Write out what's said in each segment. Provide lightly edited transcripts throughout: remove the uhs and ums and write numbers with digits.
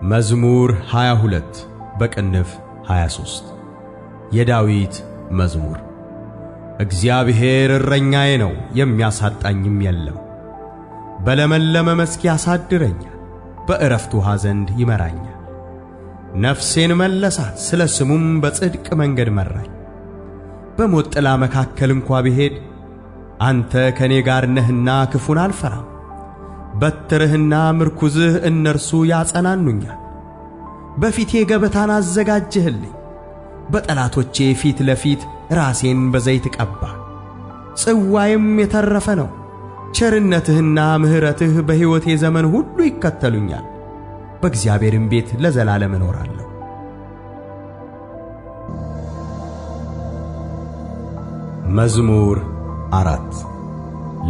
መዝሙር 22 በቅንፍ 23 የዳዊት መዝሙር። እግዚአብሔር እረኛዬ ነው፣ የሚያሳጣኝም የለም። በለመለመ መስክ ያሳድረኛል፣ በዕረፍት ውኃ ዘንድ ይመራኛል። ነፍሴን መለሳት፣ ስለ ስሙም በጽድቅ መንገድ መራኝ። በሞት ጥላ መካከል እንኳ ብሄድ አንተ ከኔ ጋር ነህና ክፉን አልፈራም። በትርህና ምርኩዝህ እነርሱ ያጸናኑኛል። በፊቴ ገበታን አዘጋጀህልኝ፣ በጠላቶቼ ፊት ለፊት ራሴን በዘይት ቀባ። ጽዋዬም የተረፈ ነው። ቸርነትህና ምሕረትህ በሕይወቴ ዘመን ሁሉ ይከተሉኛል፣ በእግዚአብሔርም ቤት ለዘላለም እኖራለሁ። መዝሙር 4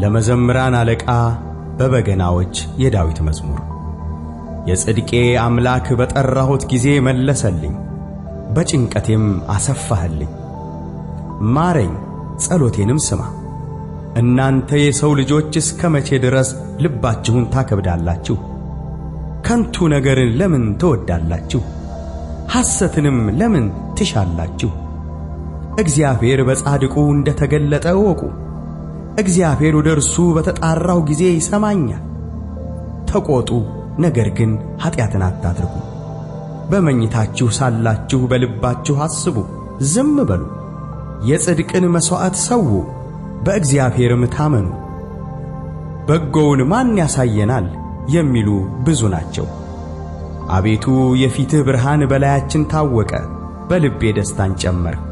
ለመዘምራን አለቃ በበገናዎች የዳዊት መዝሙር። የጽድቄ አምላክ በጠራሁት ጊዜ መለሰልኝ፣ በጭንቀቴም አሰፋህልኝ። ማረኝ፣ ጸሎቴንም ስማ። እናንተ የሰው ልጆች እስከ መቼ ድረስ ልባችሁን ታከብዳላችሁ? ከንቱ ነገርን ለምን ትወዳላችሁ? ሐሰትንም ለምን ትሻላችሁ? እግዚአብሔር በጻድቁ እንደ ተገለጠ እወቁ። እግዚአብሔር ወደ እርሱ በተጣራሁ ጊዜ ይሰማኛል። ተቆጡ፣ ነገር ግን ኀጢአትን አታድርጉ። በመኝታችሁ ሳላችሁ በልባችሁ አስቡ፣ ዝም በሉ። የጽድቅን መሥዋዕት ሰዉ፣ በእግዚአብሔርም ታመኑ። በጎውን ማን ያሳየናል የሚሉ ብዙ ናቸው። አቤቱ የፊትህ ብርሃን በላያችን ታወቀ፣ በልቤ ደስታን ጨመርህ።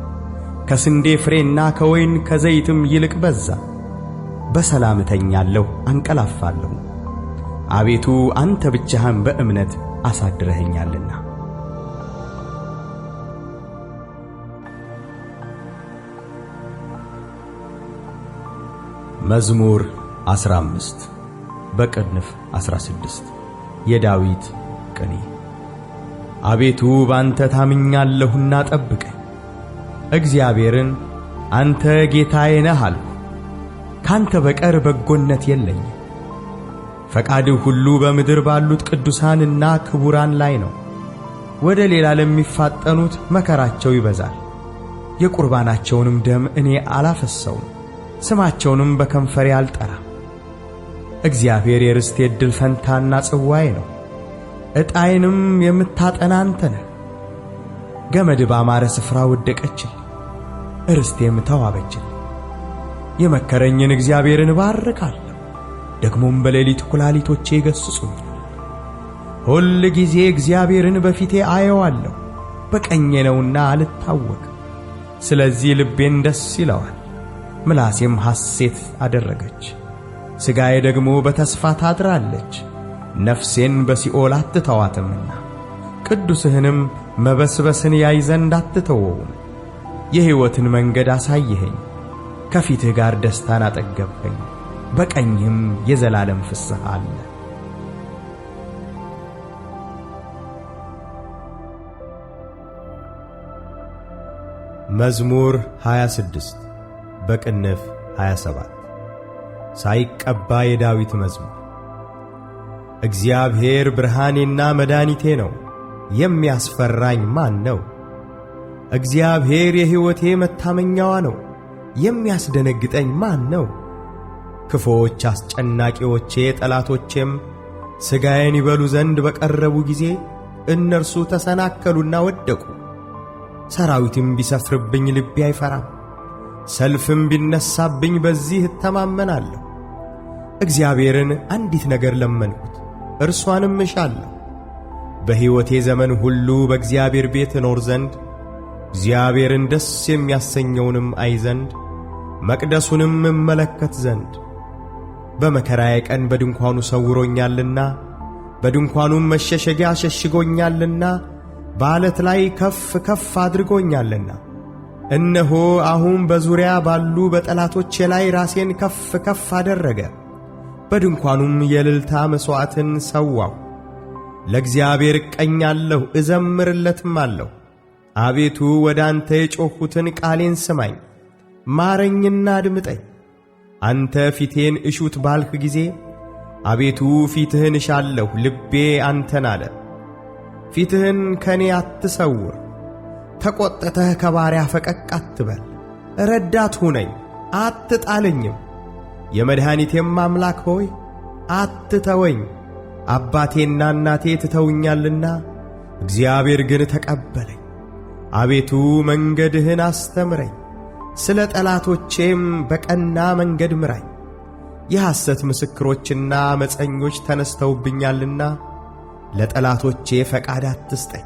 ከስንዴ ፍሬና ከወይን ከዘይትም ይልቅ በዛ። በሰላም እተኛለሁ አንቀላፋለሁ፣ አቤቱ አንተ ብቻህን በእምነት አሳድረኸኛልና። መዝሙር 15 በቅንፍ 16 የዳዊት ቅኔ። አቤቱ ባንተ ታምኛለሁና ጠብቀኝ። እግዚአብሔርን አንተ ጌታዬ ነህ አልሁ፣ ካንተ በቀር በጎነት የለኝም። ፈቃድህ ሁሉ በምድር ባሉት ቅዱሳንና ክቡራን ላይ ነው። ወደ ሌላ ለሚፋጠኑት መከራቸው ይበዛል። የቁርባናቸውንም ደም እኔ አላፈሰውም፣ ስማቸውንም በከንፈሬ አልጠራም። እግዚአብሔር የርስቴ ዕድል ፈንታና ጽዋዬ ነው፣ ዕጣዬንም የምታጠና አንተ ነህ። ገመድ ባማረ ስፍራ ወደቀችልኝ፣ ርስቴም ተዋበችልኝ። የመከረኝን እግዚአብሔርን እባርካለሁ፣ ደግሞም በሌሊት ኩላሊቶቼ ይገሥጹኛል። ሁል ጊዜ እግዚአብሔርን በፊቴ አየዋለሁ፣ በቀኜ ነውና አልታወክ። ስለዚህ ልቤን ደስ ይለዋል፣ ምላሴም ሐሴት አደረገች። ሥጋዬ ደግሞ በተስፋ ታድራለች፣ ነፍሴን በሲኦል አትተዋትምና። ቅዱስህንም መበስበስን ያይ ዘንድ አትተወውም። የሕይወትን መንገድ አሳየኸኝ፣ ከፊትህ ጋር ደስታን አጠገብኸኝ፣ በቀኝህም የዘላለም ፍስሐ አለ። መዝሙር 26 በቅንፍ 27 ሳይቀባ የዳዊት መዝሙር። እግዚአብሔር ብርሃኔና መድኃኒቴ ነው፣ የሚያስፈራኝ ማን ነው? እግዚአብሔር የሕይወቴ መታመኛዋ ነው፣ የሚያስደነግጠኝ ማን ነው? ክፉዎች አስጨናቂዎቼ ጠላቶቼም ሥጋዬን ይበሉ ዘንድ በቀረቡ ጊዜ እነርሱ ተሰናከሉና ወደቁ። ሰራዊትም ቢሰፍርብኝ ልቤ አይፈራም፣ ሰልፍም ቢነሳብኝ በዚህ እተማመናለሁ። እግዚአብሔርን አንዲት ነገር ለመንሁት፣ እርሷንም እሻለሁ፣ በሕይወቴ ዘመን ሁሉ በእግዚአብሔር ቤት እኖር ዘንድ፣ እግዚአብሔርን ደስ የሚያሰኘውንም አይ ዘንድ፣ መቅደሱንም እመለከት ዘንድ። በመከራዬ ቀን በድንኳኑ ሰውሮኛልና፣ በድንኳኑም መሸሸጊያ ሸሽጎኛልና፣ በዓለት ላይ ከፍ ከፍ አድርጎኛልና። እነሆ አሁን በዙሪያ ባሉ በጠላቶቼ ላይ ራሴን ከፍ ከፍ አደረገ። በድንኳኑም የእልልታ መሥዋዕትን ሰዋው። ለእግዚአብሔር እቀኛለሁ እዘምርለትም አለሁ። አቤቱ ወደ አንተ የጮኽሁትን ቃሌን ስማኝ፣ ማረኝና አድምጠኝ። አንተ ፊቴን እሹት ባልህ ጊዜ አቤቱ ፊትህን እሻለሁ፣ ልቤ አንተን አለ። ፊትህን ከኔ አትሰውር። ተቈጥተህ ከባሪያ ፈቀቅ አትበል። ረዳት ሁነኝ፣ አትጣለኝም። የመድኃኒቴም አምላክ ሆይ አትተወኝ። አባቴና እናቴ ትተውኛልና እግዚአብሔር ግን ተቀበለኝ። አቤቱ መንገድህን አስተምረኝ፣ ስለ ጠላቶቼም በቀና መንገድ ምራኝ። የሐሰት ምስክሮችና ዓመፀኞች ተነስተውብኛልና ለጠላቶቼ ፈቃድ አትስጠኝ።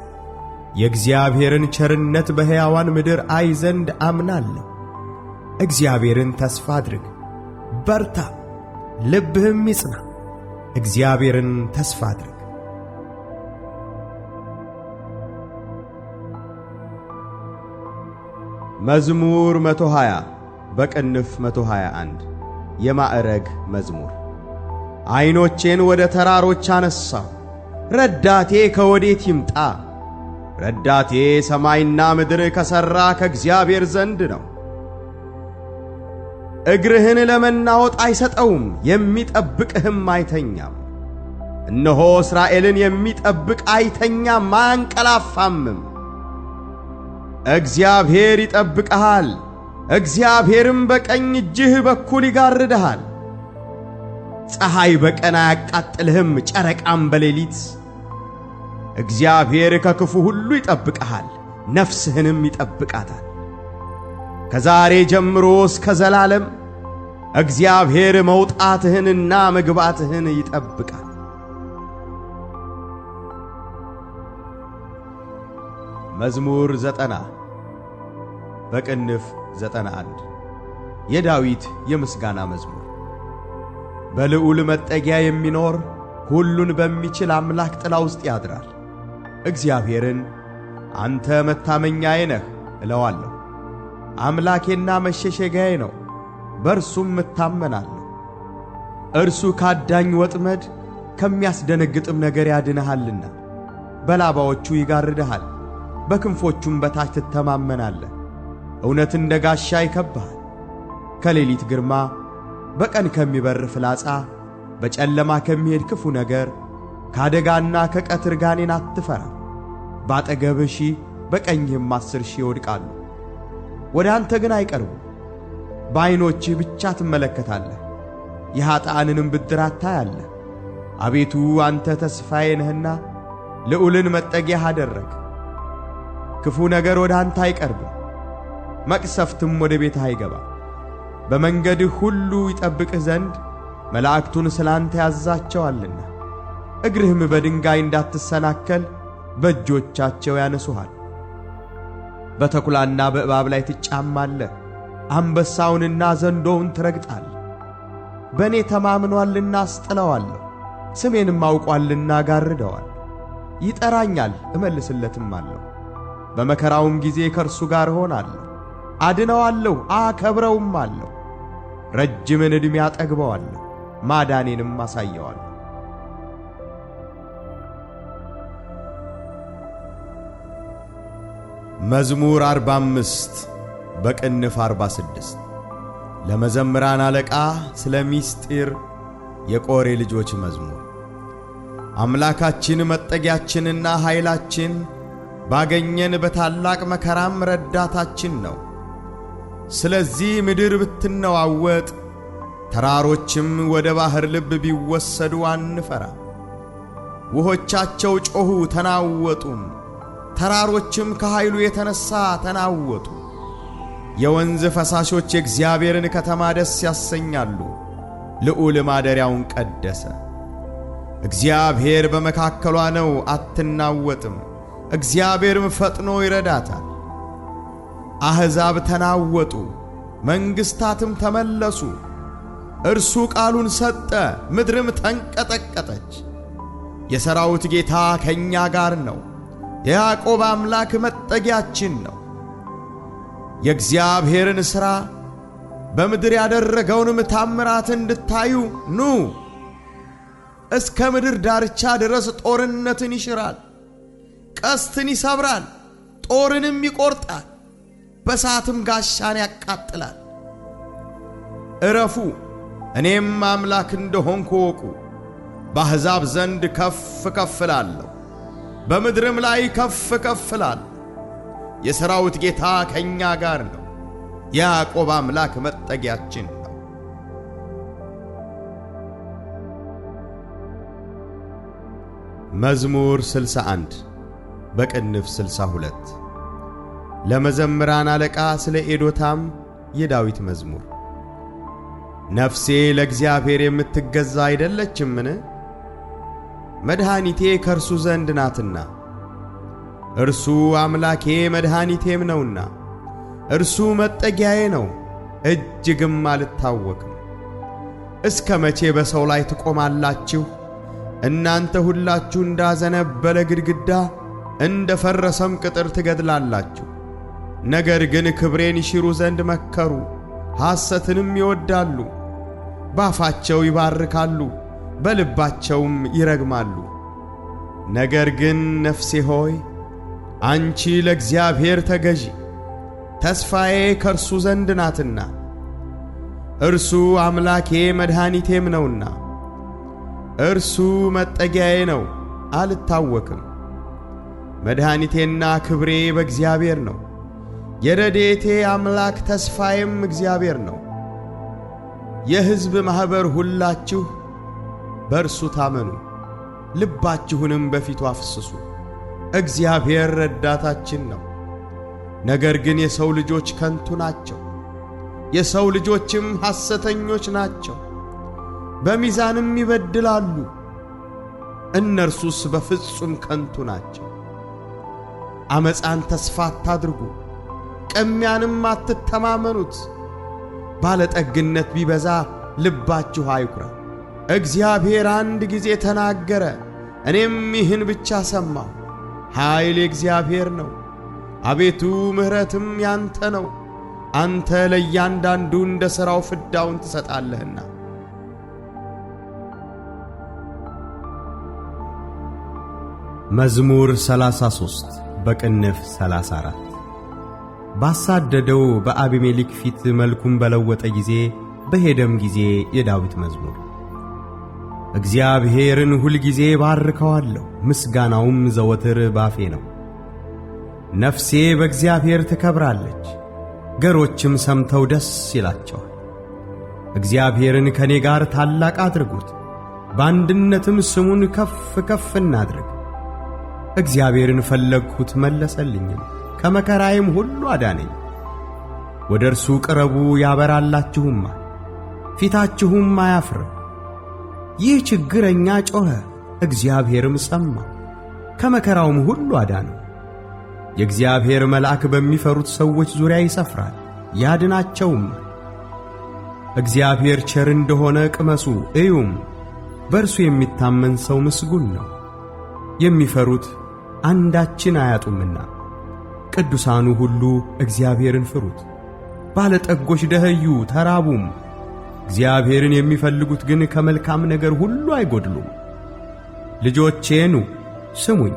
የእግዚአብሔርን ቸርነት በሕያዋን ምድር አይ ዘንድ አምናለሁ። እግዚአብሔርን ተስፋ አድርግ፣ በርታ፣ ልብህም ይጽና። እግዚአብሔርን ተስፋ አድርግ። መዝሙር 120 በቅንፍ 121 የማዕረግ መዝሙር። ዓይኖቼን ወደ ተራሮች አነሳሁ፣ ረዳቴ ከወዴት ይምጣ? ረዳቴ ሰማይና ምድር ከሠራ ከእግዚአብሔር ዘንድ ነው። እግርህን ለመናወጥ አይሰጠውም፣ የሚጠብቅህም አይተኛም። እነሆ እስራኤልን የሚጠብቅ አይተኛም አያንቀላፋምም። እግዚአብሔር ይጠብቅሃል፣ እግዚአብሔርም በቀኝ እጅህ በኩል ይጋርድሃል። ፀሐይ በቀን አያቃጥልህም፣ ጨረቃም በሌሊት። እግዚአብሔር ከክፉ ሁሉ ይጠብቅሃል፣ ነፍስህንም ይጠብቃታል። ከዛሬ ጀምሮ እስከ ዘላለም እግዚአብሔር መውጣትህንና መግባትህን ይጠብቃል። መዝሙር 90 በቅንፍ 91 የዳዊት የምስጋና መዝሙር። በልዑል መጠጊያ የሚኖር ሁሉን በሚችል አምላክ ጥላ ውስጥ ያድራል። እግዚአብሔርን አንተ መታመኛዬ ነህ እለዋለሁ። አምላኬና መሸሸጊያዬ ነው፣ በእርሱም እታመናለሁ። እርሱ ካዳኝ ወጥመድ ከሚያስደነግጥም ነገር ያድንሃልና። በላባዎቹ ይጋርድሃል፣ በክንፎቹም በታች ትተማመናለህ። እውነት እንደ ጋሻ ይከብብሃል። ከሌሊት ግርማ፣ በቀን ከሚበር ፍላጻ፣ በጨለማ ከሚሄድ ክፉ ነገር፣ ከአደጋና ከቀትር ጋኔን አትፈራም። ባጠገብህ 1000 በቀኝህም 10,000 ይወድቃሉ፣ ወደ አንተ ግን አይቀርቡም። በዓይኖችህ ብቻ ትመለከታለህ፣ የኀጥኣንንም ብድራት ታያለህ። አቤቱ አንተ ተስፋዬ ነህና ልዑልን መጠጊያህ አደረግ። ክፉ ነገር ወደ አንተ አይቀርብም፣ መቅሰፍትም ወደ ቤትህ አይገባም። በመንገድህ ሁሉ ይጠብቅህ ዘንድ መላእክቱን ስላንተ ያዛቸዋልና። እግርህም በድንጋይ እንዳትሰናከል በእጆቻቸው ያነሱሃል። በተኩላና በእባብ ላይ ትጫማለህ፣ አንበሳውንና ዘንዶውን ትረግጣለህ። በእኔ ተማምኖአልና አስጥለዋለሁ፣ ስሜንም አውቋልና ጋርደዋል። ይጠራኛል እመልስለትም አለሁ። በመከራውም ጊዜ ከእርሱ ጋር እሆናለሁ፣ አድነዋለሁ፣ አከብረውም አለሁ። ረጅምን ዕድሜ አጠግበዋለሁ፣ ማዳኔንም አሳየዋለሁ። መዝሙር 45 በቅንፍ 46 ለመዘምራን አለቃ ስለ ምስጢር የቆሬ ልጆች መዝሙር። አምላካችን መጠጊያችንና ኃይላችን፣ ባገኘን በታላቅ መከራም ረዳታችን ነው። ስለዚህ ምድር ብትነዋወጥ፣ ተራሮችም ወደ ባሕር ልብ ቢወሰዱ አንፈራም። ውሆቻቸው ጮኹ ተናወጡም፣ ተራሮችም ከኃይሉ የተነሣ ተናወጡ። የወንዝ ፈሳሾች የእግዚአብሔርን ከተማ ደስ ያሰኛሉ። ልዑል ማደሪያውን ቀደሰ። እግዚአብሔር በመካከሏ ነው፣ አትናወጥም። እግዚአብሔርም ፈጥኖ ይረዳታል። አሕዛብ ተናወጡ፣ መንግሥታትም ተመለሱ። እርሱ ቃሉን ሰጠ፣ ምድርም ተንቀጠቀጠች። የሠራዊት ጌታ ከእኛ ጋር ነው፣ የያዕቆብ አምላክ መጠጊያችን ነው። የእግዚአብሔርን ሥራ በምድር ያደረገውንም ታምራት እንድታዩ ኑ። እስከ ምድር ዳርቻ ድረስ ጦርነትን ይሽራል፣ ቀስትን ይሰብራል፣ ጦርንም ይቈርጣል፣ በእሳትም ጋሻን ያቃጥላል። ዕረፉ፣ እኔም አምላክ እንደሆንኩ እወቁ። በአሕዛብ ዘንድ ከፍ ከፍ እላለሁ፣ በምድርም ላይ ከፍ ከፍ እላለሁ። የሠራዊት ጌታ ከእኛ ጋር ነው፣ የያዕቆብ አምላክ መጠጊያችን ነው። መዝሙር 61 በቅንፍ 62 ለመዘምራን አለቃ ስለ ኤዶታም የዳዊት መዝሙር። ነፍሴ ለእግዚአብሔር የምትገዛ አይደለችምን? መድኃኒቴ ከእርሱ ዘንድ ናትና። እርሱ አምላኬ መድኃኒቴም ነውና፣ እርሱ መጠጊያዬ ነው፣ እጅግም አልታወክም። እስከ መቼ በሰው ላይ ትቆማላችሁ? እናንተ ሁላችሁ እንዳዘነበለ ግድግዳ እንደ ፈረሰም ቅጥር ትገድላላችሁ። ነገር ግን ክብሬን ይሽሩ ዘንድ መከሩ፣ ሐሰትንም ይወዳሉ። ባፋቸው ይባርካሉ፣ በልባቸውም ይረግማሉ። ነገር ግን ነፍሴ ሆይ አንቺ ለእግዚአብሔር ተገዢ፣ ተስፋዬ ከእርሱ ዘንድ ናትና። እርሱ አምላኬ መድኃኒቴም ነውና፣ እርሱ መጠጊያዬ ነው፣ አልታወክም። መድኃኒቴና ክብሬ በእግዚአብሔር ነው፣ የረድኤቴ አምላክ ተስፋዬም እግዚአብሔር ነው። የሕዝብ ማኅበር ሁላችሁ በእርሱ ታመኑ፣ ልባችሁንም በፊቱ አፍስሱ። እግዚአብሔር ረዳታችን ነው። ነገር ግን የሰው ልጆች ከንቱ ናቸው፣ የሰው ልጆችም ሐሰተኞች ናቸው፣ በሚዛንም ይበድላሉ። እነርሱስ በፍጹም ከንቱ ናቸው። ዓመፃን ተስፋ አታድርጉ፣ ቅሚያንም አትተማመኑት። ባለጠግነት ቢበዛ ልባችሁ አይኩራ። እግዚአብሔር አንድ ጊዜ ተናገረ፣ እኔም ይህን ብቻ ሰማሁ። ኃይል የእግዚአብሔር ነው፣ አቤቱ ምሕረትም ያንተ ነው። አንተ ለእያንዳንዱ እንደ ሥራው ፍዳውን ትሰጣለህና። መዝሙር 33 በቅንፍ 34 ባሳደደው በአቢሜሌክ ፊት መልኩን በለወጠ ጊዜ በሄደም ጊዜ የዳዊት መዝሙር። እግዚአብሔርን ሁል ጊዜ ባርከዋለሁ፣ ምስጋናውም ዘወትር ባፌ ነው። ነፍሴ በእግዚአብሔር ትከብራለች፣ ገሮችም ሰምተው ደስ ይላቸዋል። እግዚአብሔርን ከኔ ጋር ታላቅ አድርጉት፣ በአንድነትም ስሙን ከፍ ከፍ እናድርግ። እግዚአብሔርን ፈለግሁት መለሰልኝም፣ ከመከራዬም ሁሉ አዳነኝ። ወደ እርሱ ቅረቡ ያበራላችሁማል፣ ፊታችሁም አያፍርም። ይህ ችግረኛ ጮኸ፣ እግዚአብሔርም ሰማ፣ ከመከራውም ሁሉ አዳነው። የእግዚአብሔር መልአክ በሚፈሩት ሰዎች ዙሪያ ይሰፍራል፣ ያድናቸውም። እግዚአብሔር ቸር እንደሆነ ቅመሱ እዩም፣ በእርሱ የሚታመን ሰው ምስጉን ነው። የሚፈሩት አንዳችን አያጡምና፣ ቅዱሳኑ ሁሉ እግዚአብሔርን ፍሩት። ባለጠጎች ደኸዩ ተራቡም፣ እግዚአብሔርን የሚፈልጉት ግን ከመልካም ነገር ሁሉ አይጎድሉም። ልጆቼ ኑ ስሙኝ፣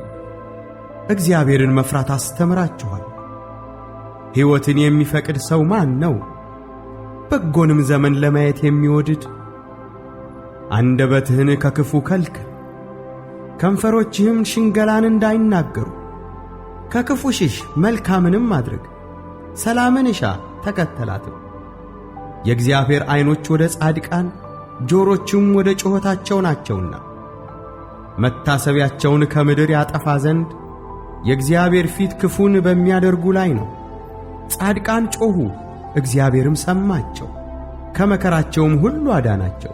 እግዚአብሔርን መፍራት አስተምራችኋል። ሕይወትን የሚፈቅድ ሰው ማን ነው? በጎንም ዘመን ለማየት የሚወድድ። አንደበትህን ከክፉ ከልክል፣ ከንፈሮችህም ሽንገላን እንዳይናገሩ። ከክፉ ሽሽ፣ መልካምንም አድርግ፣ ሰላምን እሻ ተከተላትም። የእግዚአብሔር ዐይኖች ወደ ጻድቃን ጆሮቹም ወደ ጩኸታቸው ናቸውና፣ መታሰቢያቸውን ከምድር ያጠፋ ዘንድ የእግዚአብሔር ፊት ክፉን በሚያደርጉ ላይ ነው። ጻድቃን ጮኹ፣ እግዚአብሔርም ሰማቸው፣ ከመከራቸውም ሁሉ አዳናቸው።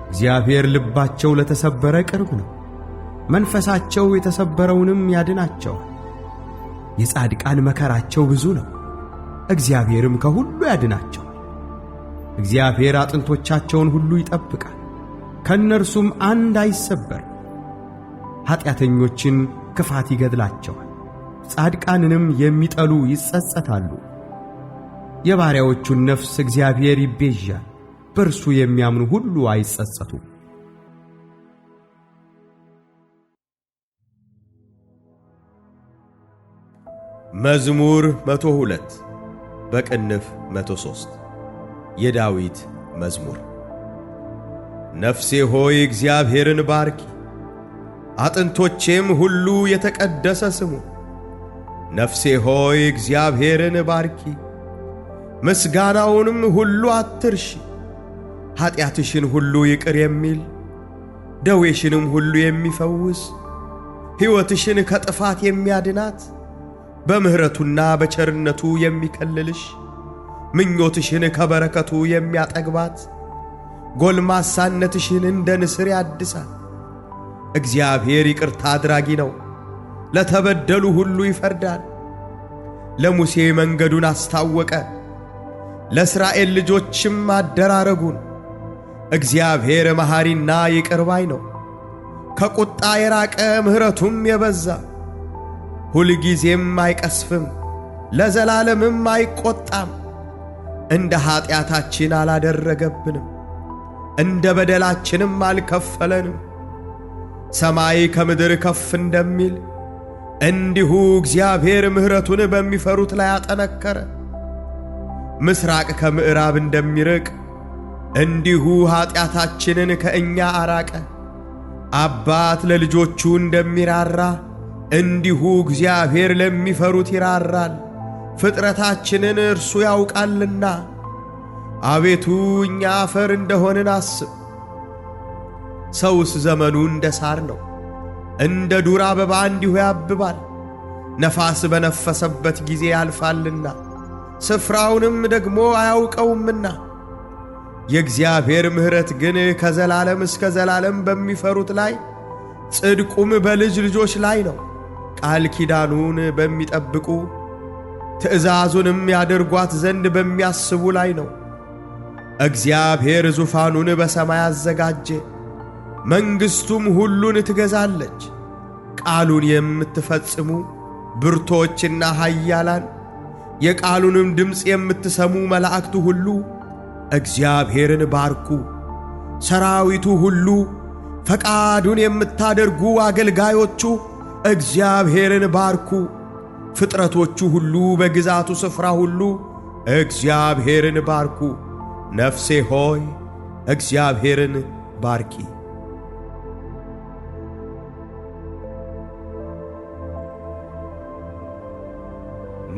እግዚአብሔር ልባቸው ለተሰበረ ቅርብ ነው፣ መንፈሳቸው የተሰበረውንም ያድናቸዋል። የጻድቃን መከራቸው ብዙ ነው፣ እግዚአብሔርም ከሁሉ ያድናቸዋል። እግዚአብሔር አጥንቶቻቸውን ሁሉ ይጠብቃል፣ ከእነርሱም አንድ አይሰበር። ኀጢአተኞችን ክፋት ይገድላቸዋል፣ ጻድቃንንም የሚጠሉ ይጸጸታሉ። የባሪያዎቹን ነፍስ እግዚአብሔር ይቤዣል፣ በእርሱ የሚያምኑ ሁሉ አይጸጸቱም። መዝሙር 102 በቅንፍ 103 የዳዊት መዝሙር። ነፍሴ ሆይ እግዚአብሔርን ባርኪ፣ አጥንቶቼም ሁሉ የተቀደሰ ስሙን። ነፍሴ ሆይ እግዚአብሔርን ባርኪ፣ ምስጋናውንም ሁሉ አትርሺ። ኀጢአትሽን ሁሉ ይቅር የሚል ደዌሽንም ሁሉ የሚፈውስ ሕይወትሽን ከጥፋት የሚያድናት በምሕረቱና በቸርነቱ የሚከልልሽ ምኞትሽን ከበረከቱ የሚያጠግባት ጎልማሳነትሽን እንደ ንስር ያድሳል። እግዚአብሔር ይቅርታ አድራጊ ነው፣ ለተበደሉ ሁሉ ይፈርዳል። ለሙሴ መንገዱን አስታወቀ፣ ለእስራኤል ልጆችም አደራረጉን። እግዚአብሔር መሐሪና ይቅር ባይ ነው፣ ከቁጣ የራቀ ምሕረቱም የበዛ። ሁልጊዜም አይቀስፍም፣ ለዘላለምም አይቈጣም። እንደ ኀጢአታችን አላደረገብንም፣ እንደ በደላችንም አልከፈለንም። ሰማይ ከምድር ከፍ እንደሚል እንዲሁ እግዚአብሔር ምሕረቱን በሚፈሩት ላይ አጠነከረ። ምስራቅ ከምዕራብ እንደሚርቅ እንዲሁ ኀጢአታችንን ከእኛ አራቀ። አባት ለልጆቹ እንደሚራራ እንዲሁ እግዚአብሔር ለሚፈሩት ይራራል። ፍጥረታችንን እርሱ ያውቃልና። አቤቱ እኛ አፈር እንደሆንን አስብ። ሰውስ ዘመኑ እንደ ሳር ነው፣ እንደ ዱር አበባ እንዲሁ ያብባል። ነፋስ በነፈሰበት ጊዜ ያልፋልና ስፍራውንም ደግሞ አያውቀውምና። የእግዚአብሔር ምሕረት ግን ከዘላለም እስከ ዘላለም በሚፈሩት ላይ፣ ጽድቁም በልጅ ልጆች ላይ ነው። ቃል ኪዳኑን በሚጠብቁ ትእዛዙንም ያደርጓት ዘንድ በሚያስቡ ላይ ነው። እግዚአብሔር ዙፋኑን በሰማይ አዘጋጀ፣ መንግሥቱም ሁሉን ትገዛለች። ቃሉን የምትፈጽሙ ብርቶችና ኃያላን፣ የቃሉንም ድምፅ የምትሰሙ መላእክቱ ሁሉ እግዚአብሔርን ባርኩ። ሰራዊቱ ሁሉ፣ ፈቃዱን የምታደርጉ አገልጋዮቹ እግዚአብሔርን ባርኩ። ፍጥረቶቹ ሁሉ በግዛቱ ስፍራ ሁሉ እግዚአብሔርን ባርኩ። ነፍሴ ሆይ እግዚአብሔርን ባርኪ።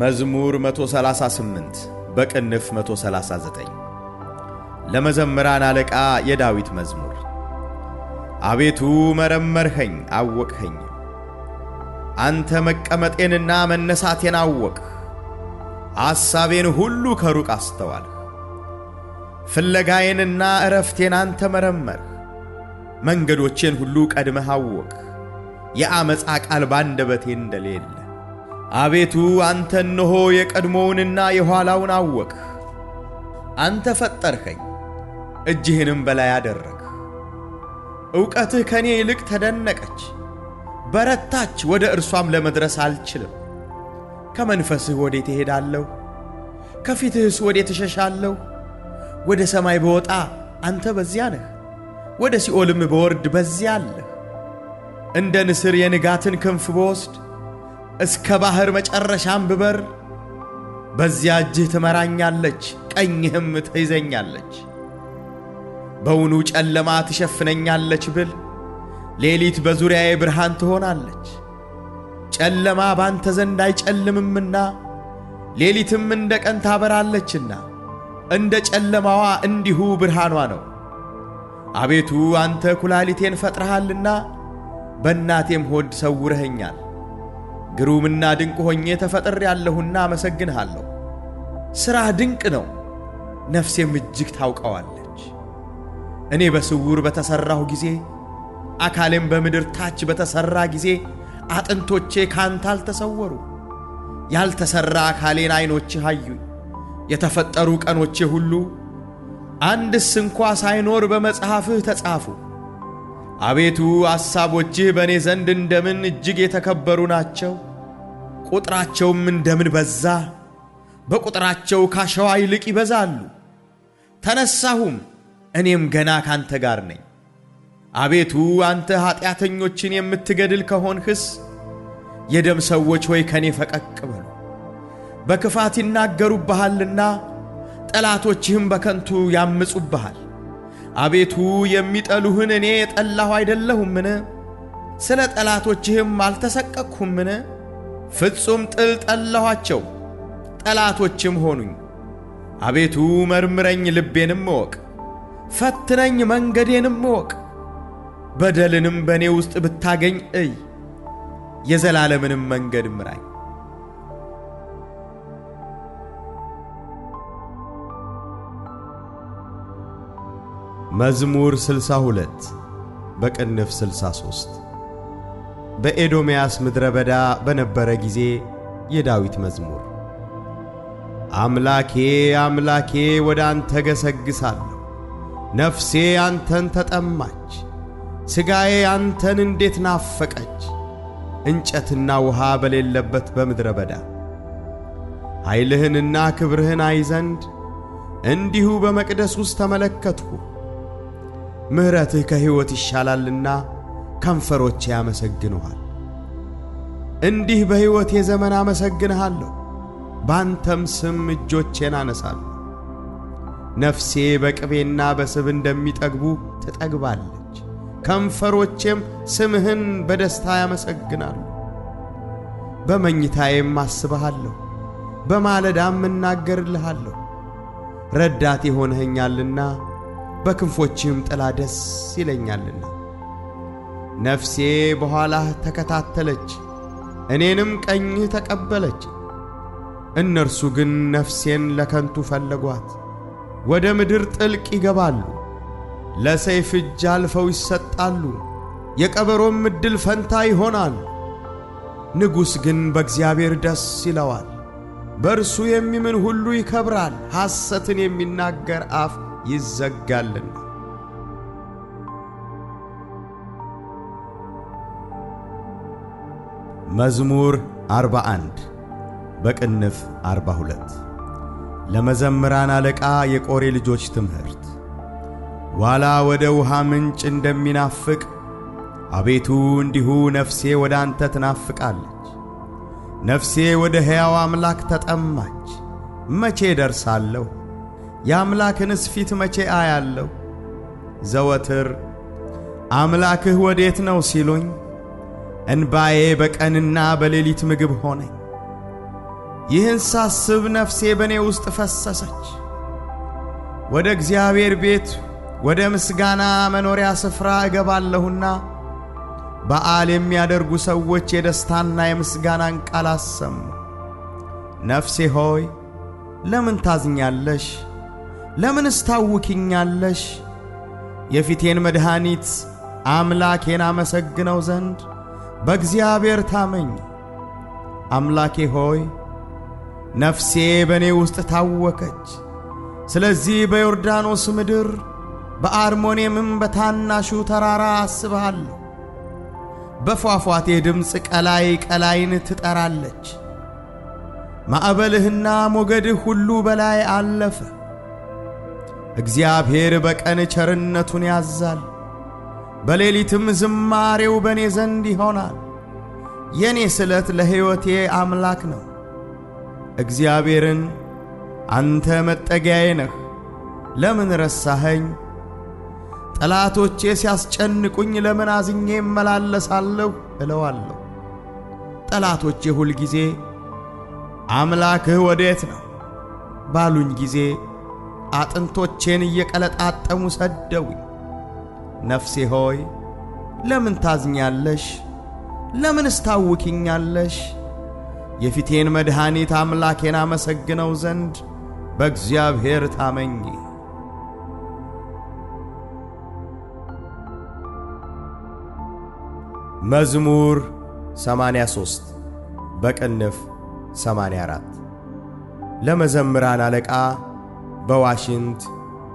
መዝሙር 138 በቅንፍ 139 ለመዘምራን አለቃ የዳዊት መዝሙር። አቤቱ መረመርኸኝ አወቅኸኝ፣ አንተ መቀመጤንና መነሳቴን አወቅህ። ሐሳቤን ሁሉ ከሩቅ አስተዋልህ። ፍለጋዬንና ዕረፍቴን አንተ መረመርህ። መንገዶቼን ሁሉ ቀድመህ አወቅህ፣ የዓመፃ ቃል ባንደበቴ እንደሌለ። አቤቱ አንተ እነሆ የቀድሞውንና የኋላውን አወቅህ። አንተ ፈጠርኸኝ፣ እጅህንም በላይ አደረግህ። ዕውቀትህ ከኔ ይልቅ ተደነቀች፣ በረታች፣ ወደ እርሷም ለመድረስ አልችልም። ከመንፈስህ ወዴት እሄዳለሁ? ከፊትህስ ወዴት እሸሻለሁ? ወደ ሰማይ በወጣ አንተ በዚያ ነህ፣ ወደ ሲኦልም በወርድ በዚያ አለህ። እንደ ንስር የንጋትን ክንፍ በወስድ እስከ ባሕር መጨረሻም ብበር፣ በዚያ እጅህ ትመራኛለች፣ ቀኝህም ትይዘኛለች። በውኑ ጨለማ ትሸፍነኛለች ብል፣ ሌሊት በዙሪያዬ ብርሃን ትሆናለች። ጨለማ ባንተ ዘንድ አይጨልምምና፣ ሌሊትም እንደ ቀን ታበራለችና፣ እንደ ጨለማዋ እንዲሁ ብርሃኗ ነው። አቤቱ አንተ ኩላሊቴን ፈጥረሃልና፣ በእናቴም ሆድ ሰውረኸኛል። ግሩምና ድንቅ ሆኜ ተፈጥሬአለሁና አመሰግንሃለሁ። ሥራህ ድንቅ ነው፣ ነፍሴም እጅግ ታውቀዋለች። እኔ በስውር በተሠራሁ ጊዜ፣ አካሌም በምድር ታች በተሠራ ጊዜ፣ አጥንቶቼ ካንተ አልተሰወሩ። ያልተሠራ አካሌን ዐይኖችህ አዩኝ። የተፈጠሩ ቀኖቼ ሁሉ አንድስ እንኳ ሳይኖር በመጽሐፍህ ተጻፉ። አቤቱ ሐሳቦችህ በእኔ ዘንድ እንደምን እጅግ የተከበሩ ናቸው! ቁጥራቸውም እንደምን በዛ! በቁጥራቸው ካሸዋ ይልቅ ይበዛሉ። ተነሳሁም፣ እኔም ገና ካንተ ጋር ነኝ። አቤቱ አንተ ኀጢአተኞችን የምትገድል ከሆንህስ፣ የደም ሰዎች ሆይ ከኔ ፈቀቅ በሉ። በክፋት ይናገሩብሃልና፣ ጠላቶችህም በከንቱ ያምፁብሃል። አቤቱ የሚጠሉህን እኔ የጠላሁ አይደለሁምን? ስለ ጠላቶችህም አልተሰቀቅሁምን? ፍጹም ጥል ጠላኋቸው፣ ጠላቶችም ሆኑኝ። አቤቱ መርምረኝ፣ ልቤንም እወቅ፣ ፈትነኝ፣ መንገዴንም እወቅ። በደልንም በእኔ ውስጥ ብታገኝ እይ፣ የዘላለምንም መንገድ ምራኝ። መዝሙር 62 በቅንፍ 63 በኤዶምያስ ምድረ በዳ በነበረ ጊዜ የዳዊት መዝሙር። አምላኬ አምላኬ ወደ አንተ ገሰግሳለሁ፣ ነፍሴ አንተን ተጠማች፣ ሥጋዬ አንተን እንዴት ናፈቀች። እንጨትና ውሃ በሌለበት በምድረ በዳ ኃይልህንና ክብርህን አይ ዘንድ እንዲሁ በመቅደስ ውስጥ ተመለከትሁ። ምሕረትህ ከሕይወት ይሻላልና ከንፈሮቼ ያመሰግኑሃል። እንዲህ በሕይወቴ ዘመን አመሰግንሃለሁ፣ ባንተም ስም እጆቼን አነሳለሁ። ነፍሴ በቅቤና በስብ እንደሚጠግቡ ትጠግባለች፣ ከንፈሮቼም ስምህን በደስታ ያመሰግናሉ። በመኝታዬም አስብሃለሁ፣ በማለዳም እናገርልሃለሁ። ረዳቴ ሆነኸኛልና በክንፎችህም ጥላ ደስ ይለኛልና። ነፍሴ በኋላህ ተከታተለች፣ እኔንም ቀኝህ ተቀበለች። እነርሱ ግን ነፍሴን ለከንቱ ፈለጓት፣ ወደ ምድር ጥልቅ ይገባሉ። ለሰይፍ እጅ አልፈው ይሰጣሉ፣ የቀበሮም ዕድል ፈንታ ይሆናሉ። ንጉሥ ግን በእግዚአብሔር ደስ ይለዋል፣ በእርሱ የሚምን ሁሉ ይከብራል። ሐሰትን የሚናገር አፍ ይዘጋልና። መዝሙር 41 በቅንፍ 42 ለመዘምራን አለቃ የቆሬ ልጆች ትምህርት። ዋላ ወደ ውሃ ምንጭ እንደሚናፍቅ አቤቱ እንዲሁ ነፍሴ ወደ አንተ ትናፍቃለች። ነፍሴ ወደ ሕያው አምላክ ተጠማች። መቼ ደርሳለሁ? የአምላክንስ ፊት መቼ አያለሁ? ዘወትር አምላክህ ወዴት ነው ሲሉኝ፣ እንባዬ በቀንና በሌሊት ምግብ ሆነኝ። ይህን ሳስብ ነፍሴ በእኔ ውስጥ ፈሰሰች። ወደ እግዚአብሔር ቤት ወደ ምስጋና መኖሪያ ስፍራ እገባለሁና በዓል የሚያደርጉ ሰዎች የደስታና የምስጋናን ቃል አሰሙ። ነፍሴ ሆይ ለምን ታዝኛለሽ? ለምንስ ታውኪኛለሽ? የፊቴን መድኃኒት አምላኬን አመሰግነው ዘንድ በእግዚአብሔር ታመኝ። አምላኬ ሆይ ነፍሴ በእኔ ውስጥ ታወከች። ስለዚህ በዮርዳኖስ ምድር በአርሞኔምም በታናሹ ተራራ አስብሃለሁ። በፏፏቴ ድምፅ ቀላይ ቀላይን ትጠራለች። ማዕበልህና ሞገድህ ሁሉ በላይ አለፈ። እግዚአብሔር በቀን ቸርነቱን ያዛል፣ በሌሊትም ዝማሬው በእኔ ዘንድ ይሆናል። የኔ ስለት ለሕይወቴ አምላክ ነው። እግዚአብሔርን አንተ መጠጊያዬ ነህ፣ ለምን ረሳኸኝ? ጠላቶቼ ሲያስጨንቁኝ ለምን አዝኜ እመላለሳለሁ እለዋለሁ። ጠላቶቼ ሁል ጊዜ አምላክህ ወዴት ነው ባሉኝ ጊዜ አጥንቶቼን እየቀለጣጠሙ ሰደውኝ። ነፍሴ ሆይ ለምን ታዝኛለሽ? ለምንስ ታውኪኛለሽ? የፊቴን መድኃኒት አምላኬን አመሰግነው ዘንድ በእግዚአብሔር ታመኝ። መዝሙር 83 በቅንፍ 84 ለመዘምራን አለቃ በዋሽንት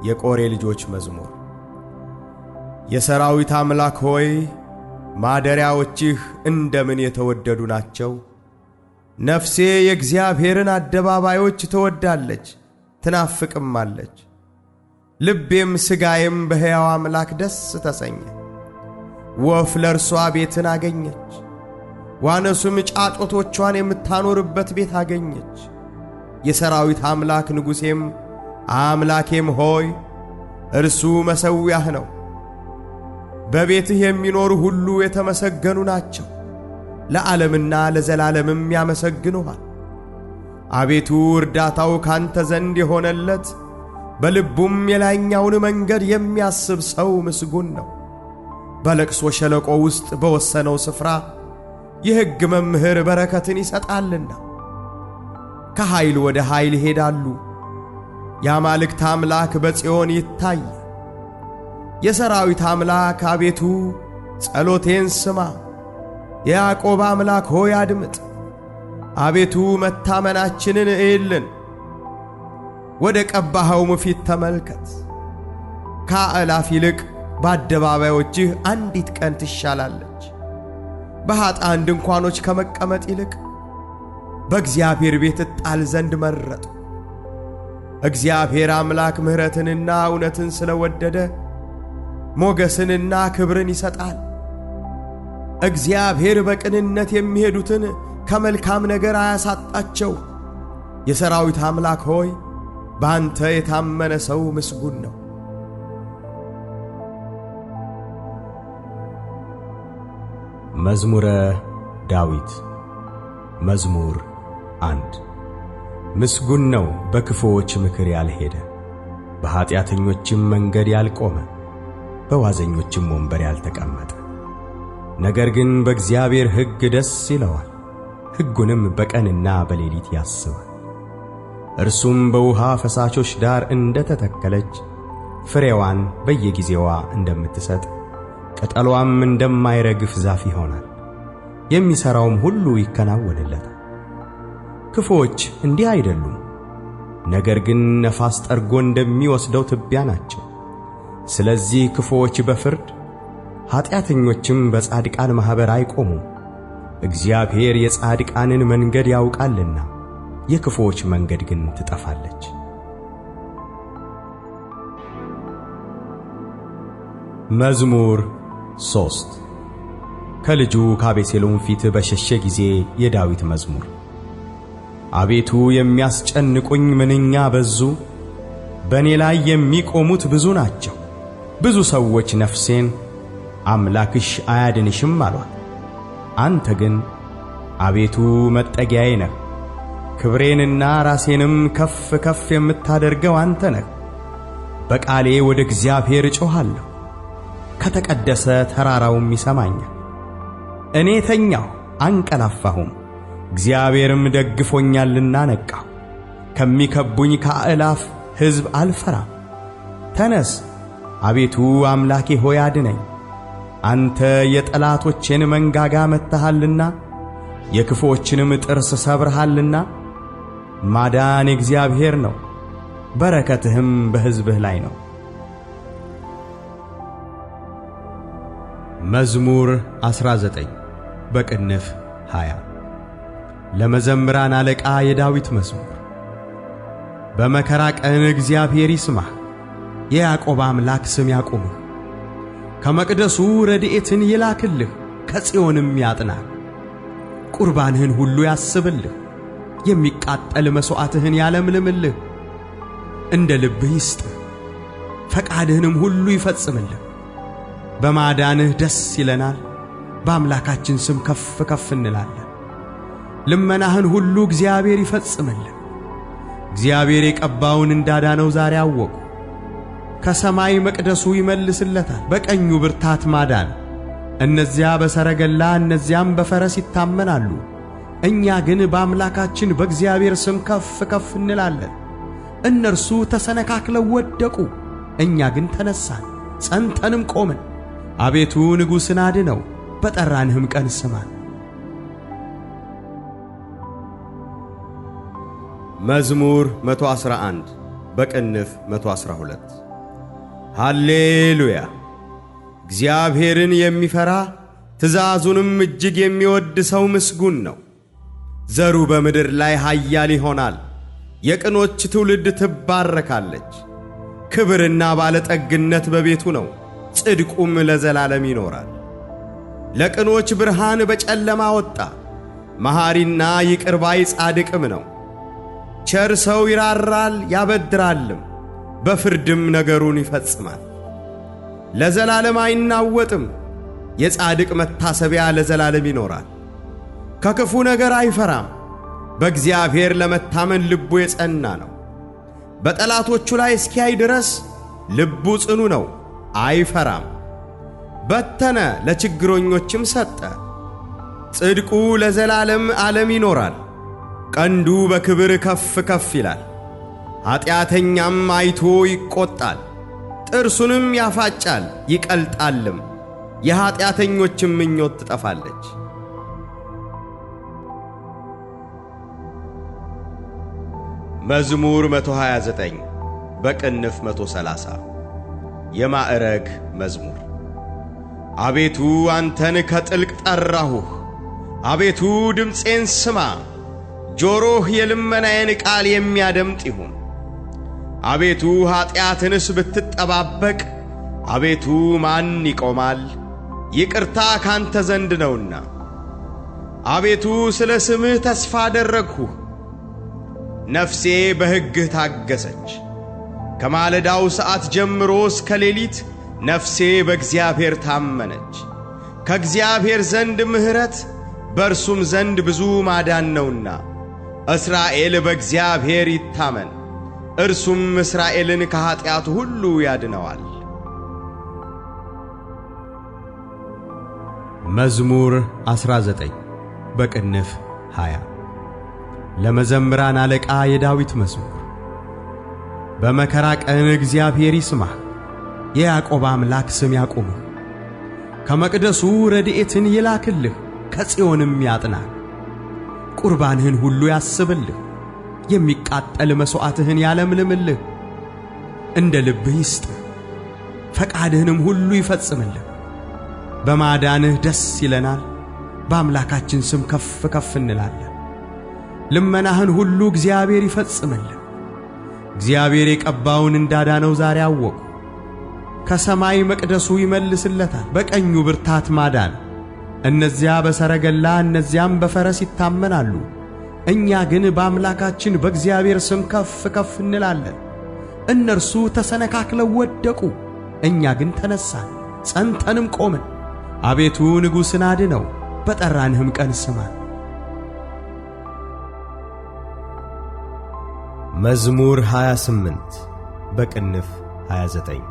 የቆሬ ልጆች መዝሙር። የሰራዊት አምላክ ሆይ ማደሪያዎችህ እንደምን የተወደዱ ናቸው! ነፍሴ የእግዚአብሔርን አደባባዮች ትወዳለች ትናፍቅማለች። ልቤም ሥጋዬም በሕያው አምላክ ደስ ተሰኘ። ወፍ ለእርሷ ቤትን አገኘች፣ ዋነሱም ጫጩቶቿን የምታኖርበት ቤት አገኘች። የሰራዊት አምላክ ንጉሴም አምላኬም ሆይ እርሱ መሠዊያህ ነው። በቤትህ የሚኖሩ ሁሉ የተመሰገኑ ናቸው፣ ለዓለምና ለዘላለምም ያመሰግኑሃል። አቤቱ እርዳታው ካንተ ዘንድ የሆነለት በልቡም የላይኛውን መንገድ የሚያስብ ሰው ምስጉን ነው። በለቅሶ ሸለቆ ውስጥ በወሰነው ስፍራ የሕግ መምህር በረከትን ይሰጣልና። ከኃይል ወደ ኃይል ይሄዳሉ። የአማልክት አምላክ በጽዮን ይታይ። የሰራዊት አምላክ አቤቱ ጸሎቴን ስማ። የያዕቆብ አምላክ ሆይ አድምጥ። አቤቱ መታመናችንን እይልን፣ ወደ ቀባኸውም ፊት ተመልከት። ከአእላፍ ይልቅ በአደባባዮችህ አንዲት ቀን ትሻላለች። በኃጥአን ድንኳኖች ከመቀመጥ ይልቅ በእግዚአብሔር ቤት እጣል ዘንድ መረጡ። እግዚአብሔር አምላክ ምሕረትንና እውነትን ስለወደደ ሞገስንና ክብርን ይሰጣል። እግዚአብሔር በቅንነት የሚሄዱትን ከመልካም ነገር አያሳጣቸው። የሰራዊት አምላክ ሆይ በአንተ የታመነ ሰው ምስጉን ነው። መዝሙረ ዳዊት መዝሙር 1 ምስጉን ነው በክፉዎች ምክር ያልሄደ፣ በኃጢአተኞችም መንገድ ያልቆመ፣ በዋዘኞችም ወንበር ያልተቀመጠ። ነገር ግን በእግዚአብሔር ሕግ ደስ ይለዋል፣ ሕጉንም በቀንና በሌሊት ያስባል። እርሱም በውሃ ፈሳሾች ዳር እንደ ተተከለች፣ ፍሬዋን በየጊዜዋ እንደምትሰጥ፣ ቅጠሏም እንደማይረግፍ ዛፍ ይሆናል። የሚሠራውም ሁሉ ይከናወንለታል። ክፉዎች እንዲህ አይደሉም፣ ነገር ግን ነፋስ ጠርጎ እንደሚወስደው ትቢያ ናቸው። ስለዚህ ክፉዎች በፍርድ ኃጢአተኞችም በጻድቃን ማኅበር አይቆሙም። እግዚአብሔር የጻድቃንን መንገድ ያውቃልና የክፉዎች መንገድ ግን ትጠፋለች። መዝሙር 3 ከልጁ ከአቤሴሎም ፊት በሸሸ ጊዜ የዳዊት መዝሙር። አቤቱ የሚያስጨንቁኝ ምንኛ በዙ! በእኔ ላይ የሚቆሙት ብዙ ናቸው። ብዙ ሰዎች ነፍሴን አምላክሽ አያድንሽም አሏት። አንተ ግን አቤቱ መጠጊያዬ ነህ፣ ክብሬንና ራሴንም ከፍ ከፍ የምታደርገው አንተ ነህ። በቃሌ ወደ እግዚአብሔር እጮኻለሁ፣ ከተቀደሰ ተራራውም ይሰማኛል። እኔ ተኛሁ አንቀላፋሁም፣ እግዚአብሔርም ደግፎኛልና ነቃሁ። ከሚከቡኝ ከአእላፍ ሕዝብ አልፈራም። ተነስ አቤቱ አምላኬ ሆይ አድነኝ። አንተ የጠላቶቼን መንጋጋ መትሃልና የክፉዎችንም ጥርስ ሰብረሃልና። ማዳን የእግዚአብሔር ነው፣ በረከትህም በሕዝብህ ላይ ነው። መዝሙር 19 በቅንፍ 20 ለመዘምራን አለቃ የዳዊት መዝሙር። በመከራ ቀን እግዚአብሔር ይስማህ፣ የያዕቆብ አምላክ ስም ያቁምህ። ከመቅደሱ ረድኤትን ይላክልህ፣ ከጽዮንም ያጥናህ። ቁርባንህን ሁሉ ያስብልህ፣ የሚቃጠል መሥዋዕትህን ያለምልምልህ። እንደ ልብህ ይስጥህ፣ ፈቃድህንም ሁሉ ይፈጽምልህ። በማዳንህ ደስ ይለናል፣ በአምላካችን ስም ከፍ ከፍ እንላለን። ልመናህን ሁሉ እግዚአብሔር ይፈጽምልህ። እግዚአብሔር የቀባውን እንዳዳነው ዛሬ አወቁ። ከሰማይ መቅደሱ ይመልስለታል፣ በቀኙ ብርታት ማዳን። እነዚያ በሰረገላ እነዚያም በፈረስ ይታመናሉ፣ እኛ ግን በአምላካችን በእግዚአብሔር ስም ከፍ ከፍ እንላለን። እነርሱ ተሰነካክለው ወደቁ፣ እኛ ግን ተነሳን ጸንተንም ቆምን። አቤቱ ንጉሥን አድነው፣ በጠራንህም ቀን ስማን። መዝሙር 111 በቅንፍ 112 ሃሌሉያ! እግዚአብሔርን የሚፈራ ትእዛዙንም እጅግ የሚወድ ሰው ምስጉን ነው። ዘሩ በምድር ላይ ኃያል ይሆናል፣ የቅኖች ትውልድ ትባረካለች። ክብርና ባለጠግነት በቤቱ ነው፣ ጽድቁም ለዘላለም ይኖራል። ለቅኖች ብርሃን በጨለማ ወጣ፣ መሐሪና ይቅር ባይ ጻድቅም ነው። ቸር ሰው ይራራል ያበድራልም፣ በፍርድም ነገሩን ይፈጽማል። ለዘላለም አይናወጥም። የጻድቅ መታሰቢያ ለዘላለም ይኖራል። ከክፉ ነገር አይፈራም። በእግዚአብሔር ለመታመን ልቡ የጸና ነው። በጠላቶቹ ላይ እስኪያይ ድረስ ልቡ ጽኑ ነው፣ አይፈራም። በተነ፣ ለችግረኞችም ሰጠ። ጽድቁ ለዘላለም ዓለም ይኖራል። ቀንዱ በክብር ከፍ ከፍ ይላል። ኀጢአተኛም አይቶ ይቈጣል፣ ጥርሱንም ያፋጫል ይቀልጣልም። የኀጢአተኞችም ምኞት ትጠፋለች። መዝሙር 129 በቅንፍ 130 የማዕረግ መዝሙር። አቤቱ አንተን ከጥልቅ ጠራሁህ፣ አቤቱ ድምፄን ስማ። ጆሮህ የልመናዬን ቃል የሚያደምጥ ይሁን። አቤቱ ኀጢአትንስ ብትጠባበቅ፣ አቤቱ ማን ይቆማል? ይቅርታ ካንተ ዘንድ ነውና። አቤቱ ስለ ስምህ ተስፋ አደረግሁህ። ነፍሴ በሕግህ ታገሰች። ከማለዳው ሰዓት ጀምሮ እስከ ሌሊት ነፍሴ በእግዚአብሔር ታመነች። ከእግዚአብሔር ዘንድ ምሕረት በእርሱም ዘንድ ብዙ ማዳን ነውና። እስራኤል በእግዚአብሔር ይታመን፣ እርሱም እስራኤልን ከኀጢአቱ ሁሉ ያድነዋል። መዝሙር 19 በቅንፍ 20 ለመዘምራን አለቃ የዳዊት መዝሙር። በመከራ ቀን እግዚአብሔር ይስማህ፣ የያዕቆብ አምላክ ስም ያቁምህ። ከመቅደሱ ረድኤትን ይላክልህ፣ ከጽዮንም ያጥናህ። ቁርባንህን ሁሉ ያስብልህ፣ የሚቃጠል መሥዋዕትህን ያለምልምልህ። እንደ ልብህ ይስጥህ፣ ፈቃድህንም ሁሉ ይፈጽምልህ። በማዳንህ ደስ ይለናል፣ በአምላካችን ስም ከፍ ከፍ እንላለን። ልመናህን ሁሉ እግዚአብሔር ይፈጽምልህ። እግዚአብሔር የቀባውን እንዳዳነው ዛሬ አወቁ። ከሰማይ መቅደሱ ይመልስለታል፣ በቀኙ ብርታት ማዳን። እነዚያ በሰረገላ እነዚያም በፈረስ ይታመናሉ፣ እኛ ግን በአምላካችን በእግዚአብሔር ስም ከፍ ከፍ እንላለን። እነርሱ ተሰነካክለው ወደቁ፣ እኛ ግን ተነሳን፣ ጸንተንም ቆምን። አቤቱ ንጉሥን አድነው፣ በጠራንህም ቀን ስማን። መዝሙር 28 በቅንፍ 29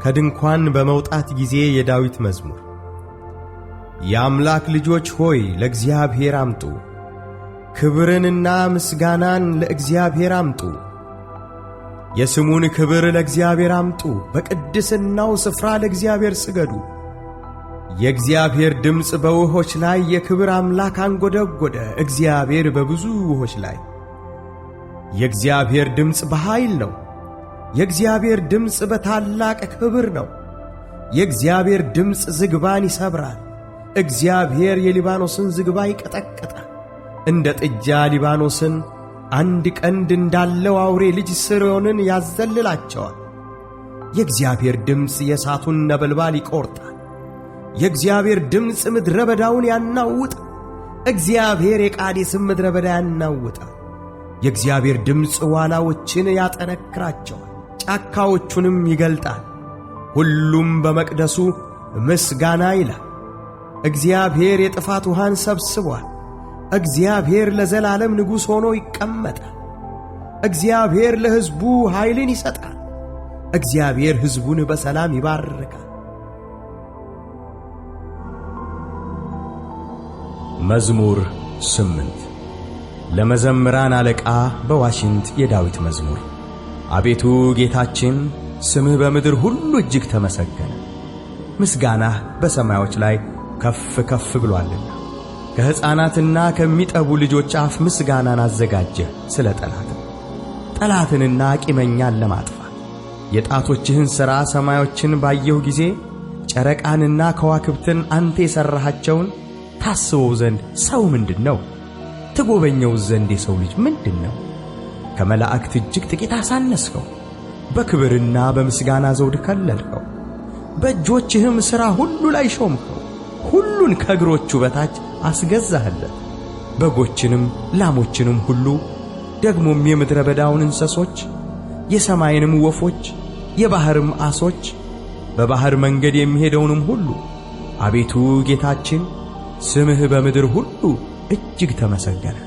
ከድንኳን በመውጣት ጊዜ የዳዊት መዝሙር። የአምላክ ልጆች ሆይ ለእግዚአብሔር አምጡ፣ ክብርንና ምስጋናን ለእግዚአብሔር አምጡ። የስሙን ክብር ለእግዚአብሔር አምጡ፣ በቅድስናው ስፍራ ለእግዚአብሔር ስገዱ። የእግዚአብሔር ድምፅ በውኆች ላይ፣ የክብር አምላክ አንጐደጐደ፣ እግዚአብሔር በብዙ ውኆች ላይ። የእግዚአብሔር ድምፅ በኃይል ነው፣ የእግዚአብሔር ድምፅ በታላቅ ክብር ነው። የእግዚአብሔር ድምፅ ዝግባን ይሰብራል፣ እግዚአብሔር የሊባኖስን ዝግባ ይቀጠቅጣል። እንደ ጥጃ ሊባኖስን፣ አንድ ቀንድ እንዳለው አውሬ ልጅ ስርዮንን ያዘልላቸዋል። የእግዚአብሔር ድምፅ የእሳቱን ነበልባል ይቈርጣል፣ የእግዚአብሔር ድምፅ ምድረ በዳውን ያናውጣል። እግዚአብሔር የቃዴስን ምድረ በዳ ያናውጣል። የእግዚአብሔር ድምፅ ዋላዎችን ያጠነክራቸዋል፣ ጫካዎቹንም ይገልጣል። ሁሉም በመቅደሱ ምስጋና ይላል። እግዚአብሔር የጥፋት ውሃን ሰብስቧል። እግዚአብሔር ለዘላለም ንጉሥ ሆኖ ይቀመጣል። እግዚአብሔር ለሕዝቡ ኃይልን ይሰጣል። እግዚአብሔር ሕዝቡን በሰላም ይባርካል። መዝሙር 8 ለመዘምራን አለቃ በዋሽንት የዳዊት መዝሙር። አቤቱ ጌታችን ስምህ በምድር ሁሉ እጅግ ተመሰገነ፣ ምስጋናህ በሰማዮች ላይ ከፍ ከፍ ብሎአልና። ከሕፃናትና ከሚጠቡ ልጆች አፍ ምስጋናን አዘጋጀህ ስለ ጠላትንና ቂመኛን ለማጥፋት። የጣቶችህን ሥራ ሰማዮችን ባየሁ ጊዜ ጨረቃንና ከዋክብትን አንተ የሠራሃቸውን ታስበው ዘንድ ሰው ምንድን ነው? ትጎበኘው ዘንድ የሰው ልጅ ምንድን ነው? ከመላእክት እጅግ ጥቂት አሳነስከው፣ በክብርና በምስጋና ዘውድ ከለልከው። በእጆችህም ሥራ ሁሉ ላይ ሾምከው፣ ሁሉን ከእግሮቹ በታች አስገዛህለት። በጎችንም ላሞችንም ሁሉ ደግሞም የምድረ በዳውን እንስሶች፣ የሰማይንም ወፎች፣ የባሕርም ዓሦች፣ በባሕር መንገድ የሚሄደውንም ሁሉ። አቤቱ ጌታችን ስምህ በምድር ሁሉ እጅግ ተመሰገነ።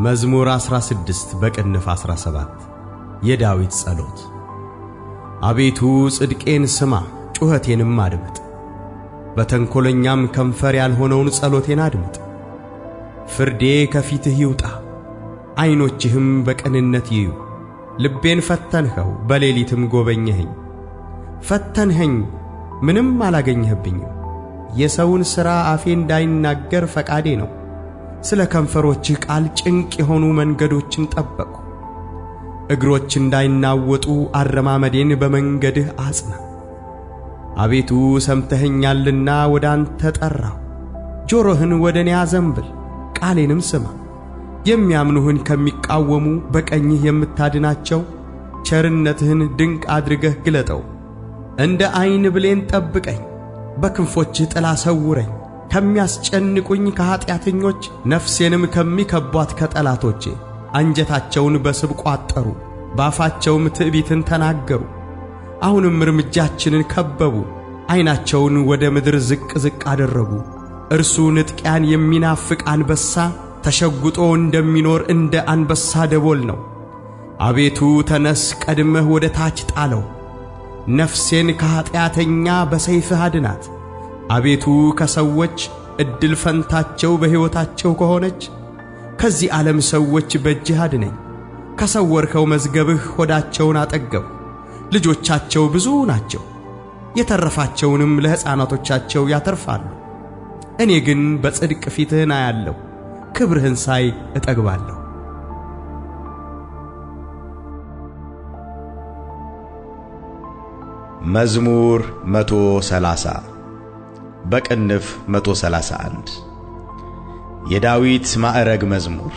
መዝሙር 16 በቅንፍ 17 የዳዊት ጸሎት። አቤቱ ጽድቄን ስማ፣ ጩኸቴንም አድምጥ። በተንኰለኛም ከንፈር ያልሆነውን ጸሎቴን አድምጥ። ፍርዴ ከፊትህ ይውጣ፣ ዐይኖችህም በቅንነት ይዩ። ልቤን ፈተንኸው፣ በሌሊትም ጐበኘኸኝ። ፈተንኸኝ፣ ምንም አላገኘህብኝም። የሰውን ሥራ አፌ እንዳይናገር ፈቃዴ ነው። ስለ ከንፈሮችህ ቃል ጭንቅ የሆኑ መንገዶችን ጠበቅሁ። እግሮች እንዳይናወጡ አረማመዴን በመንገድህ አጽና። አቤቱ ሰምተኸኛልና ወደ አንተ ጠራሁ። ጆሮህን ወደ እኔ አዘንብል፣ ቃሌንም ስማ። የሚያምኑህን ከሚቃወሙ በቀኝህ የምታድናቸው ቸርነትህን ድንቅ አድርገህ ግለጠው። እንደ ዐይን ብሌን ጠብቀኝ፣ በክንፎችህ ጥላ ሰውረኝ። ከሚያስጨንቁኝ ከኀጢአተኞች ነፍሴንም ከሚከቧት ከጠላቶቼ። አንጀታቸውን በስብ ቋጠሩ፣ በአፋቸውም ትዕቢትን ተናገሩ። አሁንም እርምጃችንን ከበቡ፣ ዐይናቸውን ወደ ምድር ዝቅ ዝቅ አደረጉ። እርሱ ንጥቂያን የሚናፍቅ አንበሳ ተሸጕጦ እንደሚኖር እንደ አንበሳ ደቦል ነው። አቤቱ ተነስ፣ ቀድመህ ወደ ታች ጣለው። ነፍሴን ከኀጢአተኛ በሰይፍህ አድናት። አቤቱ ከሰዎች ዕድል ፈንታቸው በሕይወታቸው ከሆነች ከዚህ ዓለም ሰዎች በእጅህ አድነኝ። ከሰወርከው መዝገብህ ሆዳቸውን አጠገብሁ። ልጆቻቸው ብዙ ናቸው፣ የተረፋቸውንም ለሕፃናቶቻቸው ያተርፋሉ። እኔ ግን በጽድቅ ፊትህን አያለሁ፣ ክብርህን ሳይ እጠግባለሁ። መዝሙር 130 በቅንፍ 131 የዳዊት ማዕረግ መዝሙር።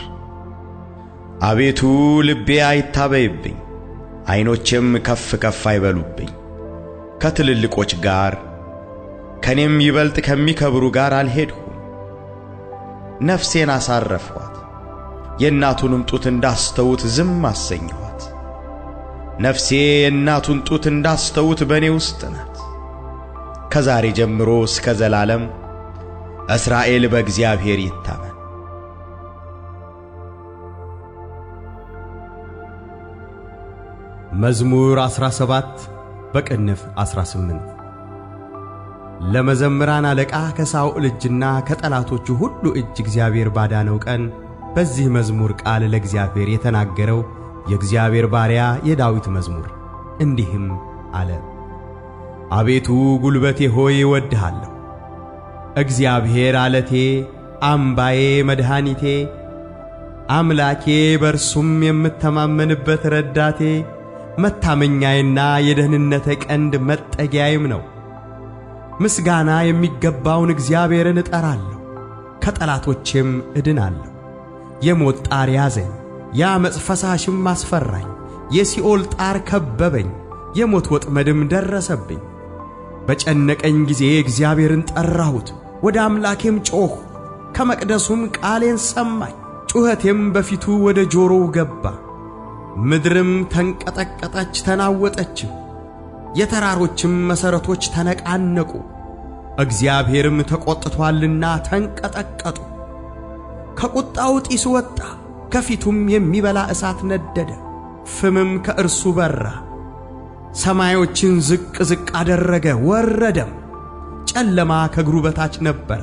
አቤቱ ልቤ አይታበይብኝ፣ ዐይኖቼም ከፍ ከፍ አይበሉብኝ። ከትልልቆች ጋር ከኔም ይበልጥ ከሚከብሩ ጋር አልሄድሁም። ነፍሴን አሳረፍኋት፣ የእናቱንም ጡት እንዳስተውት ዝም አሰኘኋት። ነፍሴ የእናቱን ጡት እንዳስተውት በእኔ ውስጥ ናት። ከዛሬ ጀምሮ እስከ ዘላለም እስራኤል በእግዚአብሔር ይታመን። መዝሙር 17 በቅንፍ 18 ለመዘምራን አለቃ ከሳኦል እጅና ከጠላቶቹ ሁሉ እጅ እግዚአብሔር ባዳነው ቀን በዚህ መዝሙር ቃል ለእግዚአብሔር የተናገረው የእግዚአብሔር ባሪያ የዳዊት መዝሙር እንዲህም አለ። አቤቱ ጉልበቴ ሆይ እወድሃለሁ። እግዚአብሔር ዓለቴ፣ አምባዬ፣ መድኃኒቴ፣ አምላኬ፣ በርሱም የምተማመንበት ረዳቴ፣ መታመኛዬና የደህንነቴ ቀንድ መጠጊያዬም ነው። ምስጋና የሚገባውን እግዚአብሔርን እጠራለሁ፣ ከጠላቶቼም እድናለሁ። የሞት ጣር ያዘኝ፣ የዓመፅ ፈሳሽም አስፈራኝ። የሲኦል ጣር ከበበኝ፣ የሞት ወጥመድም ደረሰብኝ። በጨነቀኝ ጊዜ እግዚአብሔርን ጠራሁት፣ ወደ አምላኬም ጮኽሁ። ከመቅደሱም ቃሌን ሰማኝ፣ ጩኸቴም በፊቱ ወደ ጆሮው ገባ። ምድርም ተንቀጠቀጠች ተናወጠችም፣ የተራሮችም መሠረቶች ተነቃነቁ። እግዚአብሔርም ተቈጥቶአልና ተንቀጠቀጡ። ከቁጣው ጢስ ወጣ፣ ከፊቱም የሚበላ እሳት ነደደ፣ ፍምም ከእርሱ በራ። ሰማዮችን ዝቅ ዝቅ አደረገ ወረደም። ጨለማ ከእግሩ በታች ነበረ።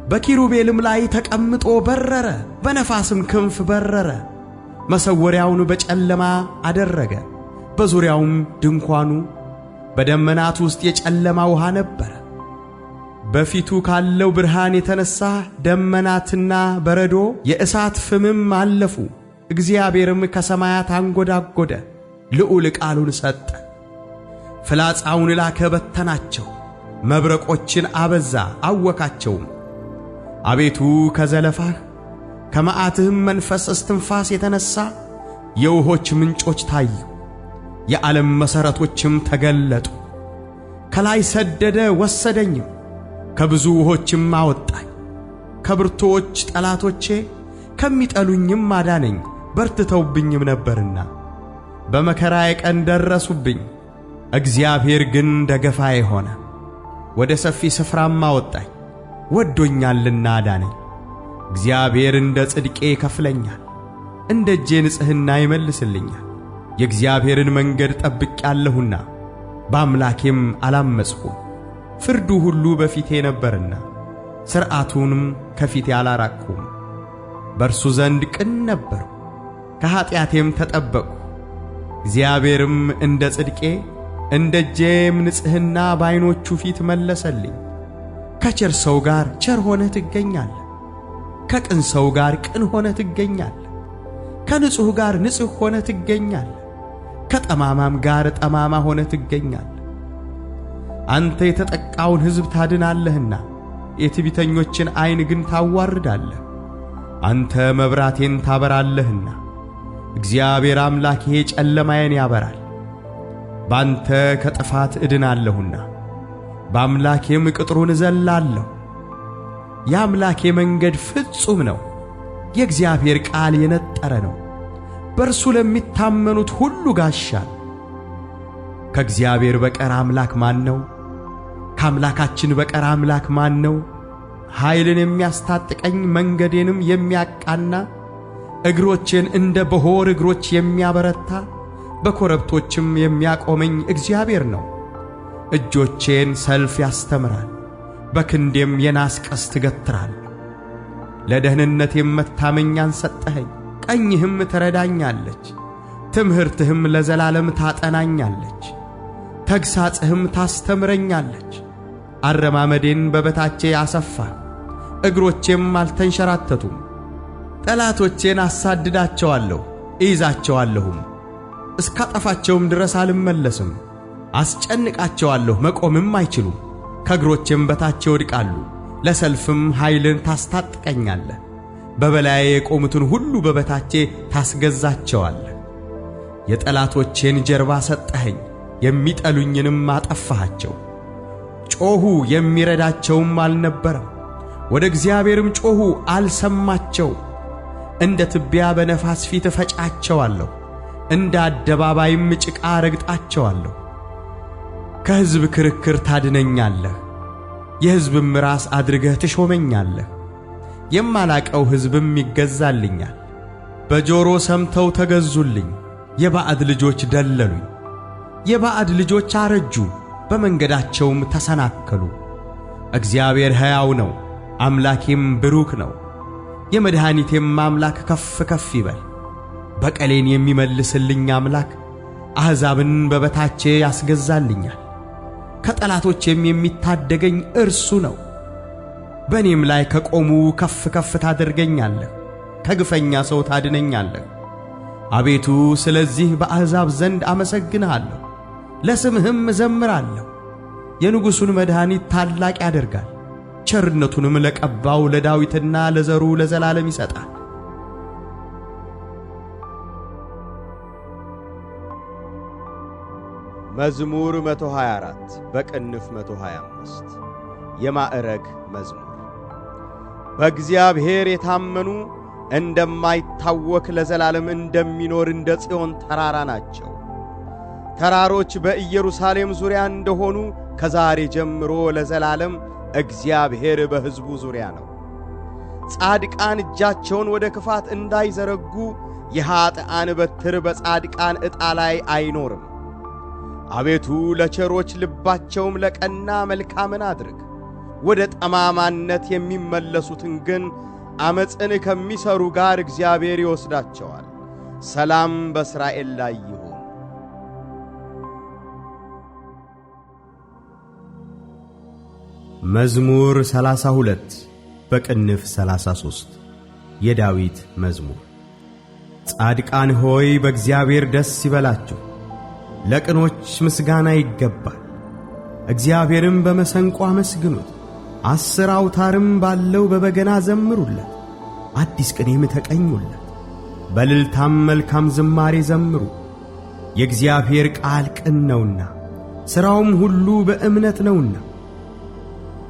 በኪሩቤልም ላይ ተቀምጦ በረረ፣ በነፋስም ክንፍ በረረ። መሰወሪያውን በጨለማ አደረገ፣ በዙሪያውም ድንኳኑ። በደመናት ውስጥ የጨለማ ውሃ ነበረ። በፊቱ ካለው ብርሃን የተነሣ ደመናትና በረዶ የእሳት ፍምም አለፉ። እግዚአብሔርም ከሰማያት አንጐዳጐደ፣ ልዑል ቃሉን ሰጠ። ፍላጻውን ላከ በተናቸው፣ መብረቆችን አበዛ አወካቸውም። አቤቱ ከዘለፋህ ከመዓትህም መንፈስ እስትንፋስ የተነሣ የውሆች ምንጮች ታዩ፣ የዓለም መሠረቶችም ተገለጡ። ከላይ ሰደደ ወሰደኝም፣ ከብዙ ውሆችም አወጣኝ። ከብርቱዎች ጠላቶቼ ከሚጠሉኝም አዳነኝ። በርትተውብኝም ነበርና በመከራዬ ቀን ደረሱብኝ። እግዚአብሔር ግን ደገፋዬ ሆነ፣ ወደ ሰፊ ስፍራም አወጣኝ። ወዶኛልና አዳነኝ። እግዚአብሔር እንደ ጽድቄ ይከፍለኛል፣ እንደ እጄ ንጽሕና ይመልስልኛል። የእግዚአብሔርን መንገድ ጠብቄአለሁና በአምላኬም አላመፅሁም። ፍርዱ ሁሉ በፊቴ ነበርና ሥርዓቱንም ከፊቴ አላራቅሁም። በእርሱ ዘንድ ቅን ነበርሁ፣ ከኀጢአቴም ተጠበቅሁ። እግዚአብሔርም እንደ ጽድቄ እንደ እጄም ንጽሕና በዐይኖቹ ፊት መለሰልኝ። ከቸር ሰው ጋር ቸር ሆነህ ትገኛለህ፣ ከቅን ሰው ጋር ቅን ሆነህ ትገኛለህ፣ ከንጹሕ ጋር ንጹሕ ሆነህ ትገኛለህ፣ ከጠማማም ጋር ጠማማ ሆነህ ትገኛለህ። አንተ የተጠቃውን ሕዝብ ታድናለህና የትዕቢተኞችን ዐይን ግን ታዋርዳለህ። አንተ መብራቴን ታበራለህና እግዚአብሔር አምላኬ ጨለማዬን ያበራል። ባንተ ከጥፋት እድናለሁና በአምላኬም ቅጥሩን እዘላለሁ። የአምላኬ መንገድ ፍጹም ነው፣ የእግዚአብሔር ቃል የነጠረ ነው። በእርሱ ለሚታመኑት ሁሉ ጋሻ ነው። ከእግዚአብሔር በቀር አምላክ ማን ነው? ከአምላካችን በቀር አምላክ ማን ነው? ኃይልን የሚያስታጥቀኝ መንገዴንም የሚያቃና እግሮቼን እንደ በሆር እግሮች የሚያበረታ በኮረብቶችም የሚያቆመኝ እግዚአብሔር ነው። እጆቼን ሰልፍ ያስተምራል፣ በክንዴም የናስ ቀስት እገትራለሁ። ለደህንነቴም መታመኛን ሰጠኸኝ፣ ቀኝህም ትረዳኛለች። ትምህርትህም ለዘላለም ታጠናኛለች፣ ተግሣጽህም ታስተምረኛለች። አረማመዴን በበታቼ አሰፋ፣ እግሮቼም አልተንሸራተቱም። ጠላቶቼን አሳድዳቸዋለሁ፣ እይዛቸዋለሁም፣ እስካጠፋቸውም ድረስ አልመለስም። አስጨንቃቸዋለሁ፣ መቆምም አይችሉም። ከእግሮቼም በታች ይወድቃሉ። ለሰልፍም ኃይልን ታስታጥቀኛለህ። በበላዬ የቆሙትን ሁሉ በበታቼ ታስገዛቸዋለህ። የጠላቶቼን ጀርባ ሰጠኸኝ፣ የሚጠሉኝንም አጠፋሃቸው። ጮኹ፣ የሚረዳቸውም አልነበረም። ወደ እግዚአብሔርም ጮኹ፣ አልሰማቸው። እንደ ትቢያ በነፋስ ፊት እፈጫቸዋለሁ፣ እንደ አደባባይም ጭቃ ረግጣቸዋለሁ። ከሕዝብ ክርክር ታድነኛለህ፣ የሕዝብም ራስ አድርገህ ትሾመኛለህ። የማላቀው ሕዝብም ይገዛልኛል። በጆሮ ሰምተው ተገዙልኝ፣ የባዕድ ልጆች ደለሉኝ። የባዕድ ልጆች አረጁ፣ በመንገዳቸውም ተሰናከሉ። እግዚአብሔር ሕያው ነው፣ አምላኬም ብሩክ ነው። የመድኃኒቴም አምላክ ከፍ ከፍ ይበል። በቀሌን የሚመልስልኝ አምላክ አሕዛብን በበታቼ ያስገዛልኛል። ከጠላቶቼም የሚታደገኝ እርሱ ነው። በእኔም ላይ ከቆሙ ከፍ ከፍ ታደርገኛለህ፣ ከግፈኛ ሰው ታድነኛለህ። አቤቱ ስለዚህ በአሕዛብ ዘንድ አመሰግንሃለሁ፣ ለስምህም እዘምራለሁ። የንጉሡን መድኃኒት ታላቅ ያደርጋል፣ ቸርነቱንም ለቀባው ለዳዊትና ለዘሩ ለዘላለም ይሰጣል። መዝሙር 124 በቅንፍ 125 የማዕረግ መዝሙር። በእግዚአብሔር የታመኑ እንደማይታወክ ለዘላለም እንደሚኖር እንደ ጽዮን ተራራ ናቸው። ተራሮች በኢየሩሳሌም ዙሪያ እንደሆኑ ከዛሬ ጀምሮ ለዘላለም እግዚአብሔር በሕዝቡ ዙሪያ ነው። ጻድቃን እጃቸውን ወደ ክፋት እንዳይዘረጉ የኀጥኣን በትር በጻድቃን ዕጣ ላይ አይኖርም። አቤቱ ለቸሮች ልባቸውም ለቀና መልካምን አድርግ። ወደ ጠማማነት የሚመለሱትን ግን ዓመፅን ከሚሠሩ ጋር እግዚአብሔር ይወስዳቸዋል። ሰላም በእስራኤል ላይ ይሁን። መዝሙር 32 በቅንፍ 33 የዳዊት መዝሙር። ጻድቃን ሆይ በእግዚአብሔር ደስ ይበላችሁ፣ ለቅኖች ምስጋና ይገባል። እግዚአብሔርም በመሰንቆ አመስግኑት፣ 10 አውታርም ባለው በበገና ዘምሩለት፣ አዲስ ቅኔም ተቀኙለት። በእልልታም መልካም ዝማሬ ዘምሩ። የእግዚአብሔር ቃል ቅን ነውና ሥራውም ሁሉ በእምነት ነውና።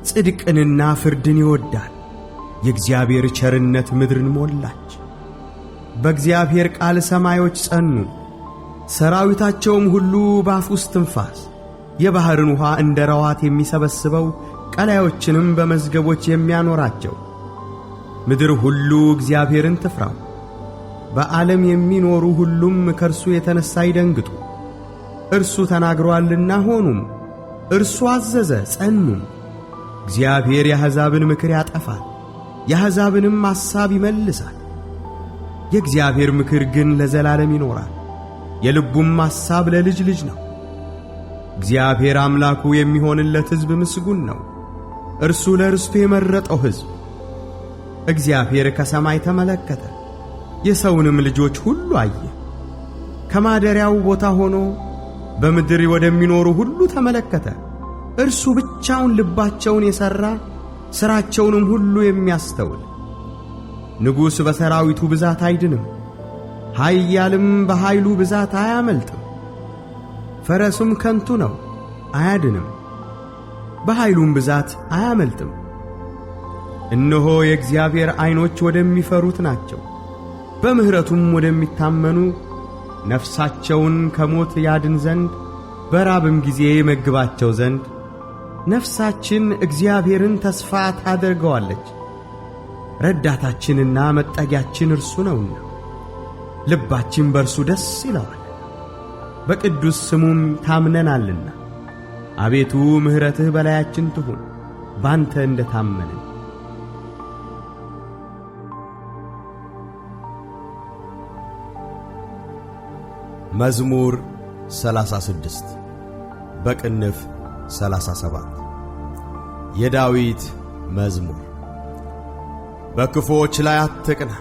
ጽድቅንና ፍርድን ይወዳል፣ የእግዚአብሔር ቸርነት ምድርን ሞላች። በእግዚአብሔር ቃል ሰማዮች ጸኑ፣ ሰራዊታቸውም ሁሉ በአፉ እስትንፋስ። የባሕርን ውኃ እንደ ረዋት የሚሰበስበው፣ ቀላዮችንም በመዝገቦች የሚያኖራቸው። ምድር ሁሉ እግዚአብሔርን ትፍራው፣ በዓለም የሚኖሩ ሁሉም ከእርሱ የተነሣ ይደንግጡ። እርሱ ተናግሮአልና ሆኑም፣ እርሱ አዘዘ ጸኑም። እግዚአብሔር የአሕዛብን ምክር ያጠፋል፣ የአሕዛብንም ሐሳብ ይመልሳል። የእግዚአብሔር ምክር ግን ለዘላለም ይኖራል፣ የልቡም ሐሳብ ለልጅ ልጅ ነው። እግዚአብሔር አምላኩ የሚሆንለት ሕዝብ ምስጉን ነው፣ እርሱ ለርስቱ የመረጠው ሕዝብ። እግዚአብሔር ከሰማይ ተመለከተ፣ የሰውንም ልጆች ሁሉ አየ። ከማደሪያው ቦታ ሆኖ በምድር ወደሚኖሩ ሁሉ ተመለከተ። እርሱ ብቻውን ልባቸውን የሠራ ሥራቸውንም ሁሉ የሚያስተውል። ንጉሥ በሰራዊቱ ብዛት አይድንም፣ ኃያልም በኃይሉ ብዛት አያመልጥም። ፈረስም ከንቱ ነው አያድንም፣ በኃይሉም ብዛት አያመልጥም። እነሆ የእግዚአብሔር ዐይኖች ወደሚፈሩት ናቸው፣ በምሕረቱም ወደሚታመኑ፣ ነፍሳቸውን ከሞት ያድን ዘንድ በራብም ጊዜ መግባቸው ዘንድ። ነፍሳችን እግዚአብሔርን ተስፋ ታደርገዋለች፣ ረዳታችንና መጠጊያችን እርሱ ነውና። ልባችን በእርሱ ደስ ይለዋል፣ በቅዱስ ስሙም ታምነናልና። አቤቱ ምሕረትህ በላያችን ትሁን፣ ባንተ እንደ ታመንን። መዝሙር 36 በቅንፍ 37 የዳዊት መዝሙር። በክፎች ላይ አትቅና፣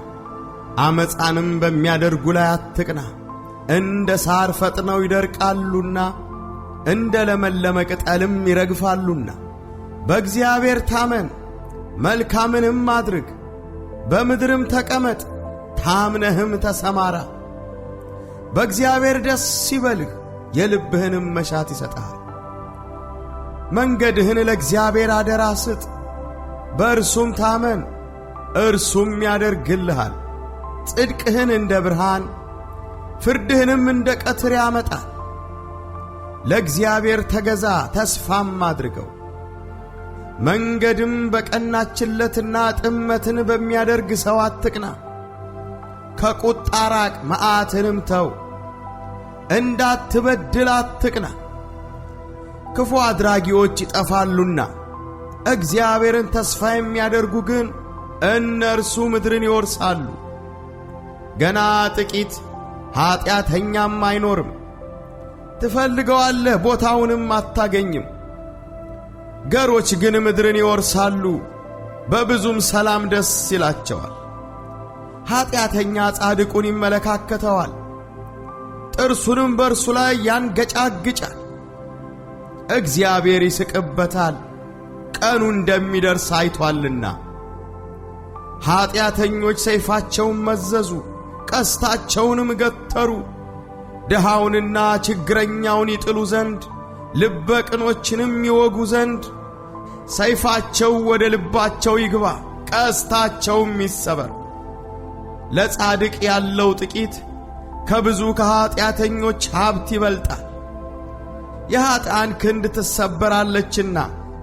ዓመፃንም በሚያደርጉ ላይ አትቅና። እንደ ሳር ፈጥነው ይደርቃሉና እንደ ለመለመ ቅጠልም ይረግፋሉና። በእግዚአብሔር ታመን፣ መልካምንም አድርግ፣ በምድርም ተቀመጥ፣ ታምነህም ተሰማራ። በእግዚአብሔር ደስ ይበልህ፣ የልብህንም መሻት ይሰጥሃል። መንገድህን ለእግዚአብሔር አደራ ስጥ፣ በእርሱም ታመን፣ እርሱም ያደርግልሃል። ጽድቅህን እንደ ብርሃን ፍርድህንም እንደ ቀትር ያመጣል። ለእግዚአብሔር ተገዛ፣ ተስፋም አድርገው። መንገድም በቀናችለትና ጥመትን በሚያደርግ ሰው አትቅና። ከቁጣ ራቅ፣ መዓትንም ተው፣ እንዳትበድል አትቅና። ክፉ አድራጊዎች ይጠፋሉና እግዚአብሔርን ተስፋ የሚያደርጉ ግን እነርሱ ምድርን ይወርሳሉ። ገና ጥቂት ኀጢአተኛም አይኖርም፣ ትፈልገዋለህ ቦታውንም አታገኝም። ገሮች ግን ምድርን ይወርሳሉ፣ በብዙም ሰላም ደስ ይላቸዋል። ኀጢአተኛ ጻድቁን ይመለካከተዋል፣ ጥርሱንም በእርሱ ላይ ያንገጫግጫል። እግዚአብሔር ይስቅበታል፣ ቀኑ እንደሚደርስ አይቶአልና። ኀጢአተኞች ሰይፋቸውን መዘዙ፣ ቀስታቸውንም ገተሩ። ድሃውንና ችግረኛውን ይጥሉ ዘንድ ልበ ቅኖችንም ይወጉ ዘንድ። ሰይፋቸው ወደ ልባቸው ይግባ፣ ቀስታቸውም ይሰበር። ለጻድቅ ያለው ጥቂት ከብዙ ከኀጢአተኞች ሀብት ይበልጣል። የኀጥኣን ክንድ ትሰበራለችና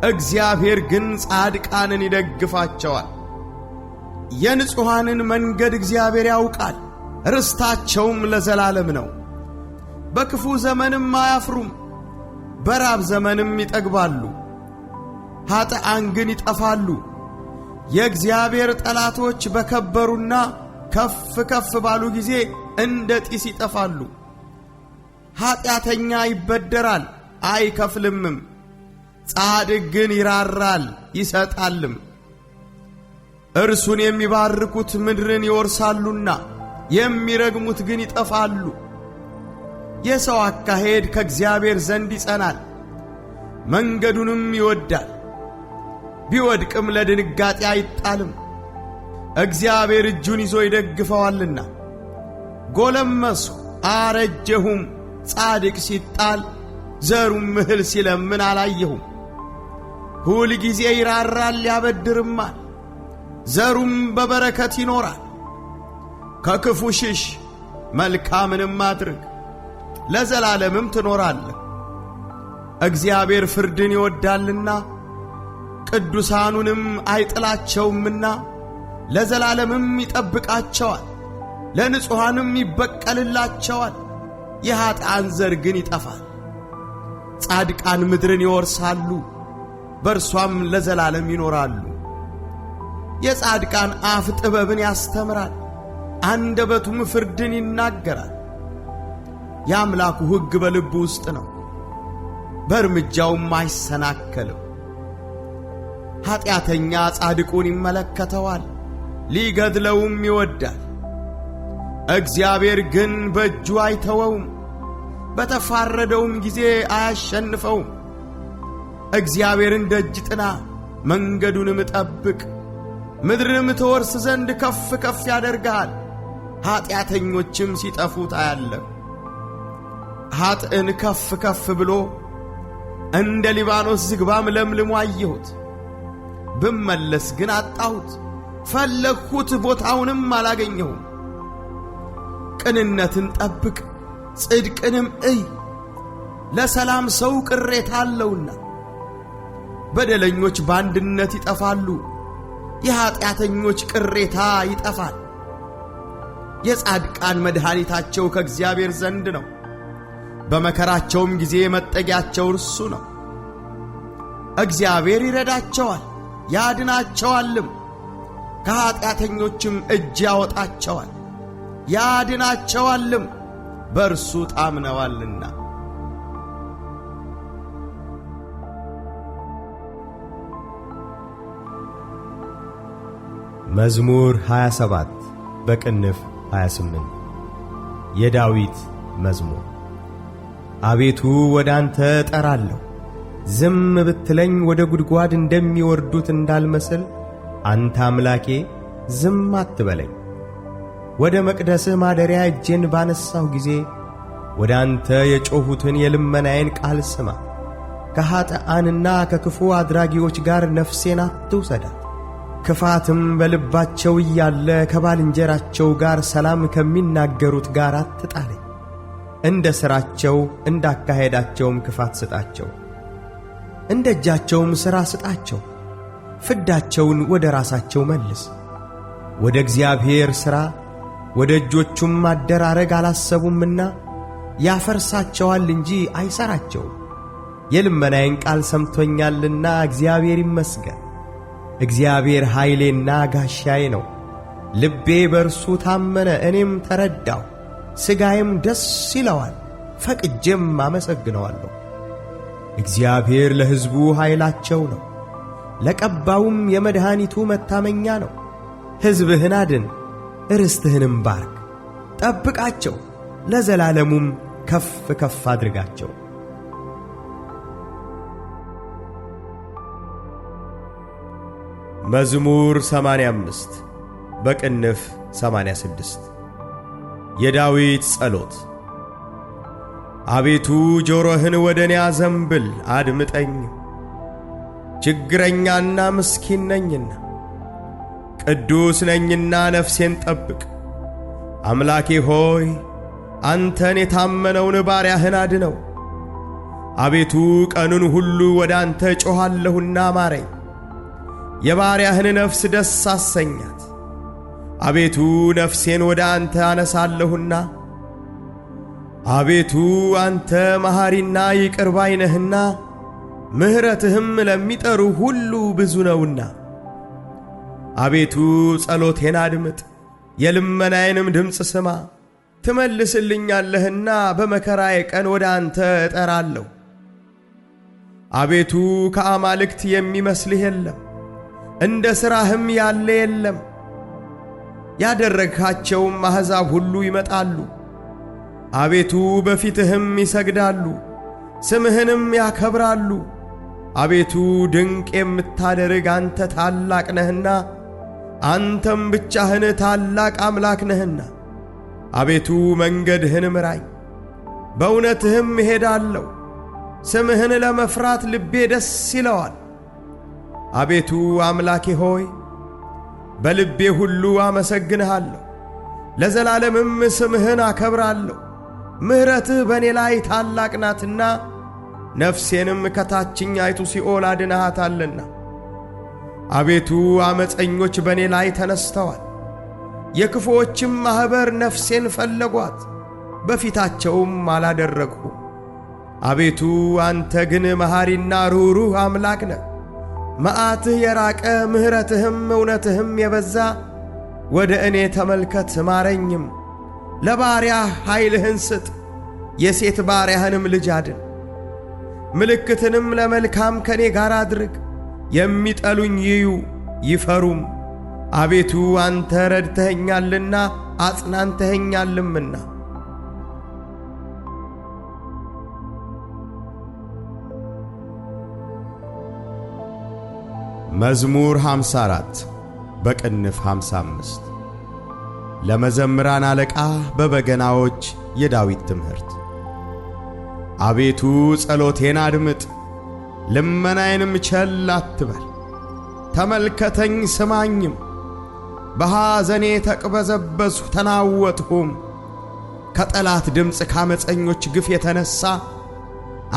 እግዚአብሔር ግን ጻድቃንን ይደግፋቸዋል። የንጹሐንን መንገድ እግዚአብሔር ያውቃል፣ ርስታቸውም ለዘላለም ነው። በክፉ ዘመንም አያፍሩም፣ በራብ ዘመንም ይጠግባሉ። ኀጥኣን ግን ይጠፋሉ። የእግዚአብሔር ጠላቶች በከበሩና ከፍ ከፍ ባሉ ጊዜ እንደ ጢስ ይጠፋሉ። ኀጢአተኛ ይበደራል አይከፍልምም፣ ጻድቅ ግን ይራራል ይሰጣልም። እርሱን የሚባርኩት ምድርን ይወርሳሉና የሚረግሙት ግን ይጠፋሉ። የሰው አካሄድ ከእግዚአብሔር ዘንድ ይጸናል፣ መንገዱንም ይወዳል። ቢወድቅም ለድንጋጤ አይጣልም፣ እግዚአብሔር እጁን ይዞ ይደግፈዋልና። ጎለመስሁ አረጀሁም፣ ጻድቅ ሲጣል ዘሩም እህል ሲለምን አላየሁም። ሁል ጊዜ ይራራል ያበድርማል፣ ዘሩም በበረከት ይኖራል። ከክፉ ሽሽ፣ መልካምንም አድርግ፣ ለዘላለምም ትኖራለህ። እግዚአብሔር ፍርድን ይወዳልና ቅዱሳኑንም አይጥላቸውምና ለዘላለምም ይጠብቃቸዋል፣ ለንጹሐንም ይበቀልላቸዋል። የኀጥኣን ዘር ግን ይጠፋል። ጻድቃን ምድርን ይወርሳሉ፣ በእርሷም ለዘላለም ይኖራሉ። የጻድቃን አፍ ጥበብን ያስተምራል፣ አንደበቱም ፍርድን ይናገራል። የአምላኩ ሕግ በልቡ ውስጥ ነው፣ በእርምጃውም አይሰናከልም። ኀጢአተኛ ጻድቁን ይመለከተዋል፣ ሊገድለውም ይወዳል። እግዚአብሔር ግን በእጁ አይተወውም፣ በተፋረደውም ጊዜ አያሸንፈውም። እግዚአብሔርን ደጅ ጥና፣ መንገዱንም ጠብቅ፣ ምድርንም ትወርስ ዘንድ ከፍ ከፍ ያደርግሃል። ኀጢአተኞችም ሲጠፉ ታያለህ። ኀጥእን ከፍ ከፍ ብሎ እንደ ሊባኖስ ዝግባም ለምልሞ አየሁት። ብመለስ ግን አጣሁት፣ ፈለግሁት፣ ቦታውንም አላገኘሁም። ቅንነትን ጠብቅ፣ ጽድቅንም እይ፣ ለሰላም ሰው ቅሬታ አለውና። በደለኞች በአንድነት ይጠፋሉ፣ የኀጢአተኞች ቅሬታ ይጠፋል። የጻድቃን መድኃኒታቸው ከእግዚአብሔር ዘንድ ነው፣ በመከራቸውም ጊዜ መጠጊያቸው እርሱ ነው። እግዚአብሔር ይረዳቸዋል ያድናቸዋልም፣ ከኀጢአተኞችም እጅ ያወጣቸዋል ያድናቸዋልም፣ በእርሱ ታምነዋልና። መዝሙር 27 በቅንፍ 28 የዳዊት መዝሙር። አቤቱ ወደ አንተ እጠራለሁ፣ ዝም ብትለኝ ወደ ጉድጓድ እንደሚወርዱት እንዳልመስል፣ አንተ አምላኬ ዝም አትበለኝ። ወደ መቅደስህ ማደሪያ እጄን ባነሳሁ ጊዜ ወደ አንተ የጮኹትን የልመናዬን ቃል ስማ። ከኀጥኣንና ከክፉ አድራጊዎች ጋር ነፍሴን አትውሰዳት። ክፋትም በልባቸው እያለ ከባልንጀራቸው ጋር ሰላም ከሚናገሩት ጋር አትጣለኝ። እንደ ሥራቸው እንዳካሄዳቸውም ክፋት ስጣቸው፣ እንደ እጃቸውም ሥራ ስጣቸው። ፍዳቸውን ወደ ራሳቸው መልስ። ወደ እግዚአብሔር ሥራ ወደ እጆቹም አደራረግ አላሰቡምና ያፈርሳቸዋል እንጂ አይሠራቸውም። የልመናዬን ቃል ሰምቶኛልና እግዚአብሔር ይመስገን። እግዚአብሔር ኃይሌና ጋሻዬ ነው። ልቤ በእርሱ ታመነ፣ እኔም ተረዳሁ። ሥጋዬም ደስ ይለዋል፣ ፈቅጄም አመሰግነዋለሁ። እግዚአብሔር ለሕዝቡ ኃይላቸው ነው፣ ለቀባውም የመድኃኒቱ መታመኛ ነው። ሕዝብህን አድን፣ ርስትህንም ባርክ፣ ጠብቃቸው፣ ለዘላለሙም ከፍ ከፍ አድርጋቸው። መዝሙር 85 በቅንፍ 86 የዳዊት ጸሎት። አቤቱ ጆሮህን ወደ እኔ አዘንብል፣ አድምጠኝ። ችግረኛና ምስኪን ነኝና ቅዱስ ነኝና ነፍሴን ጠብቅ። አምላኬ ሆይ አንተን የታመነውን ባሪያህን አድነው። አቤቱ ቀኑን ሁሉ ወደ አንተ ጮኻለሁና ማረኝ። የባሪያህን ነፍስ ደስ አሰኛት። አቤቱ ነፍሴን ወደ አንተ አነሳለሁና። አቤቱ አንተ መሐሪና ይቅር ባይ ነህና ምሕረትህም ለሚጠሩ ሁሉ ብዙ ነውና። አቤቱ ጸሎቴን አድምጥ፣ የልመናዬንም ድምፅ ስማ። ትመልስልኛለህና በመከራዬ ቀን ወደ አንተ እጠራለሁ። አቤቱ ከአማልክት የሚመስልህ የለም፣ እንደ ሥራህም ያለ የለም። ያደረግሃቸውም አሕዛብ ሁሉ ይመጣሉ፣ አቤቱ በፊትህም ይሰግዳሉ፣ ስምህንም ያከብራሉ። አቤቱ ድንቅ የምታደርግ አንተ ታላቅ ነህና፣ አንተም ብቻህን ታላቅ አምላክ ነህና። አቤቱ መንገድህን ምራኝ፣ በእውነትህም እሄዳለሁ። ስምህን ለመፍራት ልቤ ደስ ይለዋል። አቤቱ አምላኬ ሆይ በልቤ ሁሉ አመሰግንሃለሁ። ለዘላለምም ስምህን አከብራለሁ። ምሕረትህ በእኔ ላይ ታላቅ ናትና ነፍሴንም ከታችኛይቱ ሲኦል አድነሃታልና። አቤቱ ዓመፀኞች በእኔ ላይ ተነስተዋል፣ የክፉዎችም ማኅበር ነፍሴን ፈለጓት፣ በፊታቸውም አላደረግሁም። አቤቱ አንተ ግን መሐሪና ርኅሩህ አምላክ ነህ። መዓትህ የራቀ ምሕረትህም እውነትህም የበዛ ወደ እኔ ተመልከት ማረኝም። ለባሪያህ ኃይልህን ስጥ፣ የሴት ባሪያህንም ልጅ አድን። ምልክትንም ለመልካም ከኔ ጋር አድርግ፣ የሚጠሉኝ ይዩ ይፈሩም። አቤቱ አንተ ረድተኸኛልና አጽናንተኸኛልምና። መዝሙር 54 በቅንፍ 55 ለመዘምራን አለቃ በበገናዎች የዳዊት ትምህርት። አቤቱ ጸሎቴን አድምጥ፣ ልመናዬንም ቸል አትበል። ተመልከተኝ ስማኝም። በሐዘኔ ተቅበዘበዝሁ ተናወጥሁም። ከጠላት ድምፅ ካመፀኞች ግፍ የተነሣ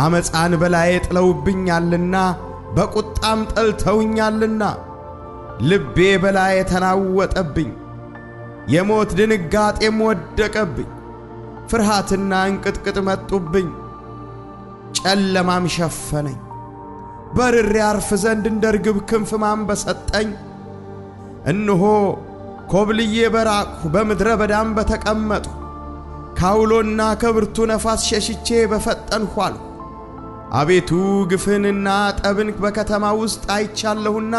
ዓመፃን በላዬ ጥለውብኛልና በቁጣም ጠልተውኛልና። ልቤ በላዬ ተናወጠብኝ፣ የሞት ድንጋጤም ወደቀብኝ። ፍርሃትና እንቅጥቅጥ መጡብኝ፣ ጨለማም ሸፈነኝ። በርሬ አርፍ ዘንድ እንደ ርግብ ክንፍ ማን በሰጠኝ? እነሆ ኮብልዬ በራቅሁ፣ በምድረ በዳም በተቀመጥሁ። ካውሎና ከብርቱ ነፋስ ሸሽቼ በፈጠንሁ አልሁ። አቤቱ ግፍንና ጠብን በከተማ ውስጥ አይቻለሁና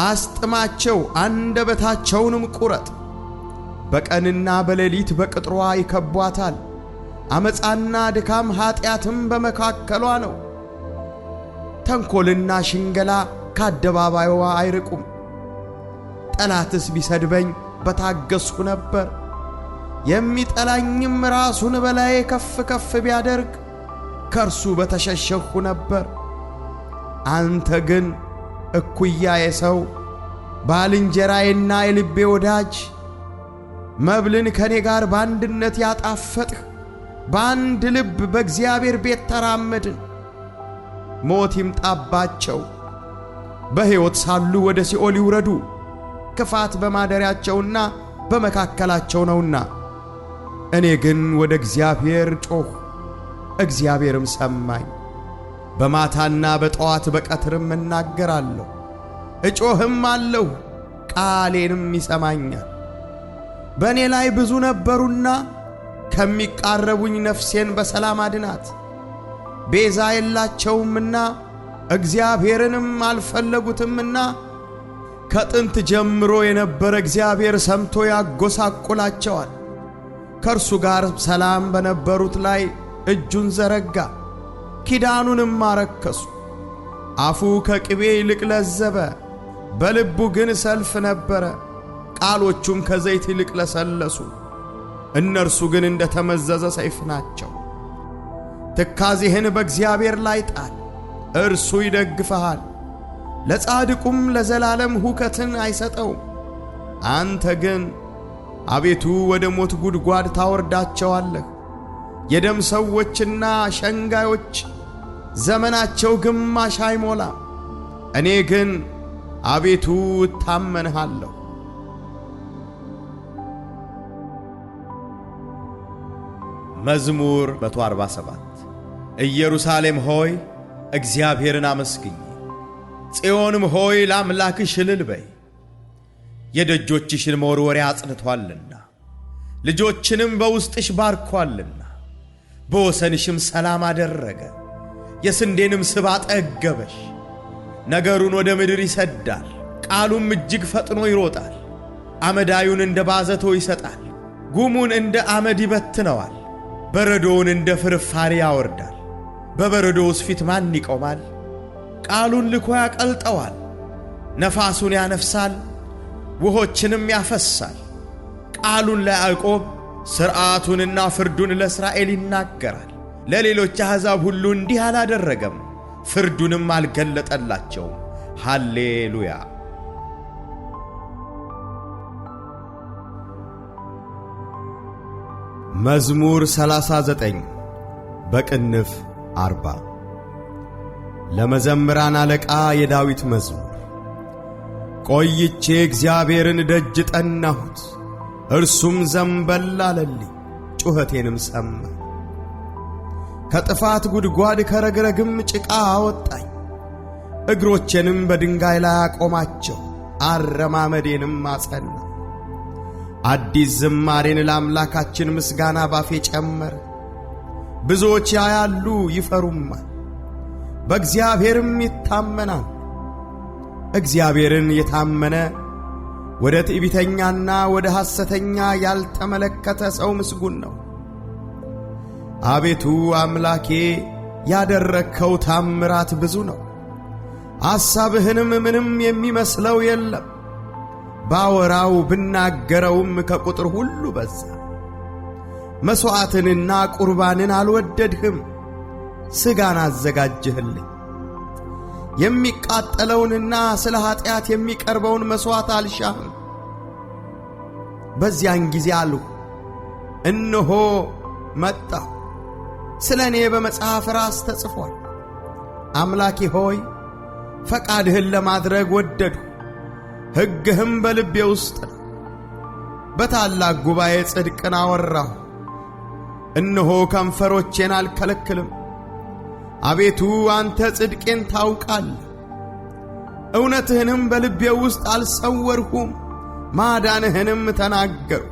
አስጥማቸው፣ አንደበታቸውንም ቁረጥ። በቀንና በሌሊት በቅጥሯ ይከቧታል። ዓመፃና ድካም ኀጢአትም በመካከሏ ነው። ተንኰልና ሽንገላ ከአደባባይዋ አይርቁም። ጠላትስ ቢሰድበኝ በታገስሁ ነበር፣ የሚጠላኝም ራሱን በላዬ ከፍ ከፍ ቢያደርግ ከእርሱ በተሸሸግሁ ነበር። አንተ ግን እኩያዬ ሰው፣ ባልንጀራዬና የልቤ ወዳጅ፣ መብልን ከኔ ጋር በአንድነት ያጣፈጥህ፣ በአንድ ልብ በእግዚአብሔር ቤት ተራመድን። ሞት ይምጣባቸው፣ በሕይወት ሳሉ ወደ ሲኦል ይውረዱ። ክፋት በማደሪያቸውና በመካከላቸው ነውና። እኔ ግን ወደ እግዚአብሔር ጮኽሁ፣ እግዚአብሔርም ሰማኝ። በማታና በጠዋት በቀትርም እናገራለሁ፣ እጮህም አለሁ፣ ቃሌንም ይሰማኛል። በእኔ ላይ ብዙ ነበሩና ከሚቃረቡኝ ነፍሴን በሰላም አድናት። ቤዛ የላቸውምና እግዚአብሔርንም አልፈለጉትምና ከጥንት ጀምሮ የነበረ እግዚአብሔር ሰምቶ ያጎሳቁላቸዋል። ከእርሱ ጋር ሰላም በነበሩት ላይ እጁን ዘረጋ፣ ኪዳኑንም አረከሱ። አፉ ከቅቤ ይልቅ ለዘበ፣ በልቡ ግን ሰልፍ ነበረ። ቃሎቹም ከዘይት ይልቅ ለሰለሱ፣ እነርሱ ግን እንደ ተመዘዘ ሰይፍ ናቸው። ትካዜህን በእግዚአብሔር ላይ ጣል፣ እርሱ ይደግፈሃል። ለጻድቁም ለዘላለም ሁከትን አይሰጠውም። አንተ ግን አቤቱ ወደ ሞት ጉድጓድ ታወርዳቸዋለህ። የደም ሰዎችና ሸንጋዮች ዘመናቸው ግማሽ አይሞላም። እኔ ግን አቤቱ እታመንሃለሁ። መዝሙር 147 ኢየሩሳሌም ሆይ እግዚአብሔርን አመስግኝ፣ ጽዮንም ሆይ ለአምላክሽ እልል በይ። የደጆችሽን መወርወሪያ አጽንቶአልና ልጆችንም በውስጥሽ ባርኮአልና። በወሰንሽም ሰላም አደረገ፣ የስንዴንም ስብ አጠገበሽ። ነገሩን ወደ ምድር ይሰዳል፣ ቃሉም እጅግ ፈጥኖ ይሮጣል። አመዳዩን እንደ ባዘቶ ይሰጣል፣ ጉሙን እንደ አመድ ይበትነዋል። በረዶውን እንደ ፍርፋሪ ያወርዳል። በበረዶውስ ፊት ማን ይቆማል? ቃሉን ልኮ ያቀልጠዋል። ነፋሱን ያነፍሳል፣ ውሆችንም ያፈሳል። ቃሉን ለያዕቆብ ሥርዓቱንና ፍርዱን ለእስራኤል ይናገራል። ለሌሎች አሕዛብ ሁሉ እንዲህ አላደረገም፣ ፍርዱንም አልገለጠላቸውም። ሃሌሉያ። መዝሙር 39 በቅንፍ 40 ለመዘምራን አለቃ የዳዊት መዝሙር። ቆይቼ እግዚአብሔርን ደጅ ጠናሁት፣ እርሱም ዘንበል አለልኝ፣ ጩኸቴንም ሰማ። ከጥፋት ጉድጓድ ከረግረግም ጭቃ አወጣኝ፣ እግሮቼንም በድንጋይ ላይ አቆማቸው፣ አረማመዴንም አጸና። አዲስ ዝማሬን ለአምላካችን ምስጋና ባፌ ጨመረ። ብዙዎች ያያሉ ይፈሩማል፣ በእግዚአብሔርም ይታመናል። እግዚአብሔርን የታመነ ወደ ትዕቢተኛና ወደ ሐሰተኛ ያልተመለከተ ሰው ምስጉን ነው። አቤቱ አምላኬ ያደረግከው ታምራት ብዙ ነው፣ ሐሳብህንም ምንም የሚመስለው የለም። ባወራው ብናገረውም ከቁጥር ሁሉ በዛ። መሥዋዕትንና ቁርባንን አልወደድህም፣ ሥጋን አዘጋጀህልኝ። የሚቃጠለውንና ስለ ኀጢአት የሚቀርበውን መሥዋዕት አልሻህም። በዚያን ጊዜ አልሁ፣ እነሆ መጣሁ፣ ስለ እኔ በመጽሐፍ ራስ ተጽፏል። አምላኬ ሆይ ፈቃድህን ለማድረግ ወደድሁ፣ ሕግህም በልቤ ውስጥ ነው። በታላቅ ጉባኤ ጽድቅን አወራሁ፣ እነሆ ከንፈሮቼን አልከለክልም። አቤቱ አንተ ጽድቄን ታውቃለህ፣ እውነትህንም በልቤ ውስጥ አልሰወርሁም። ማዳንህንም ተናገርሁ፣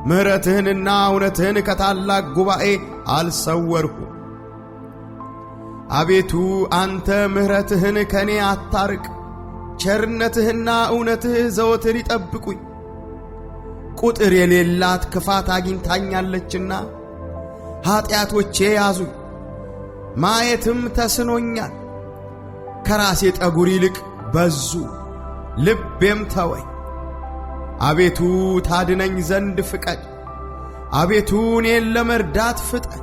ምሕረትህንና እውነትህን ከታላቅ ጉባኤ አልሰወርሁም። አቤቱ አንተ ምሕረትህን ከእኔ አታርቅ፣ ቸርነትህና እውነትህ ዘወትር ይጠብቁኝ። ቁጥር የሌላት ክፋት አግኝታኛለችና ኀጢአቶቼ ያዙኝ፣ ማየትም ተስኖኛል። ከራሴ ጠጉር ይልቅ በዙ፣ ልቤም ተወኝ። አቤቱ ታድነኝ ዘንድ ፍቀድ፣ አቤቱ እኔን ለመርዳት ፍጠን።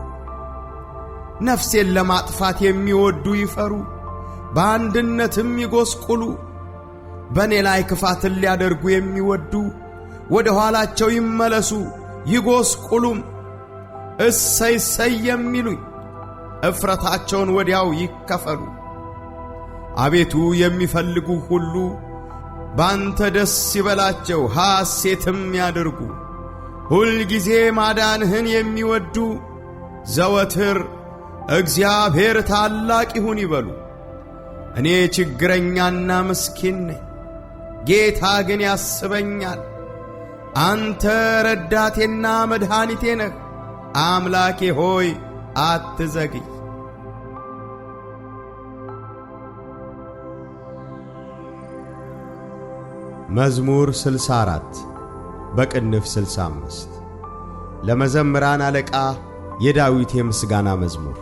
ነፍሴን ለማጥፋት የሚወዱ ይፈሩ፣ በአንድነትም ይጐስቁሉ። በእኔ ላይ ክፋትን ሊያደርጉ የሚወዱ ወደ ኋላቸው ይመለሱ ይጐስቁሉም። እሰይ እሰይ የሚሉኝ እፍረታቸውን ወዲያው ይከፈሉ። አቤቱ የሚፈልጉ ሁሉ ባንተ ደስ ይበላቸው፣ ሐሴትም ያድርጉ። ሁል ጊዜ ማዳንህን የሚወዱ ዘወትር እግዚአብሔር ታላቅ ይሁን ይበሉ። እኔ ችግረኛና ምስኪን ነኝ፣ ጌታ ግን ያስበኛል። አንተ ረዳቴና መድኃኒቴ ነህ፣ አምላኬ ሆይ አትዘግይ። መዝሙር 64 በቅንፍ 65 ለመዘምራን አለቃ የዳዊት የምስጋና መዝሙር።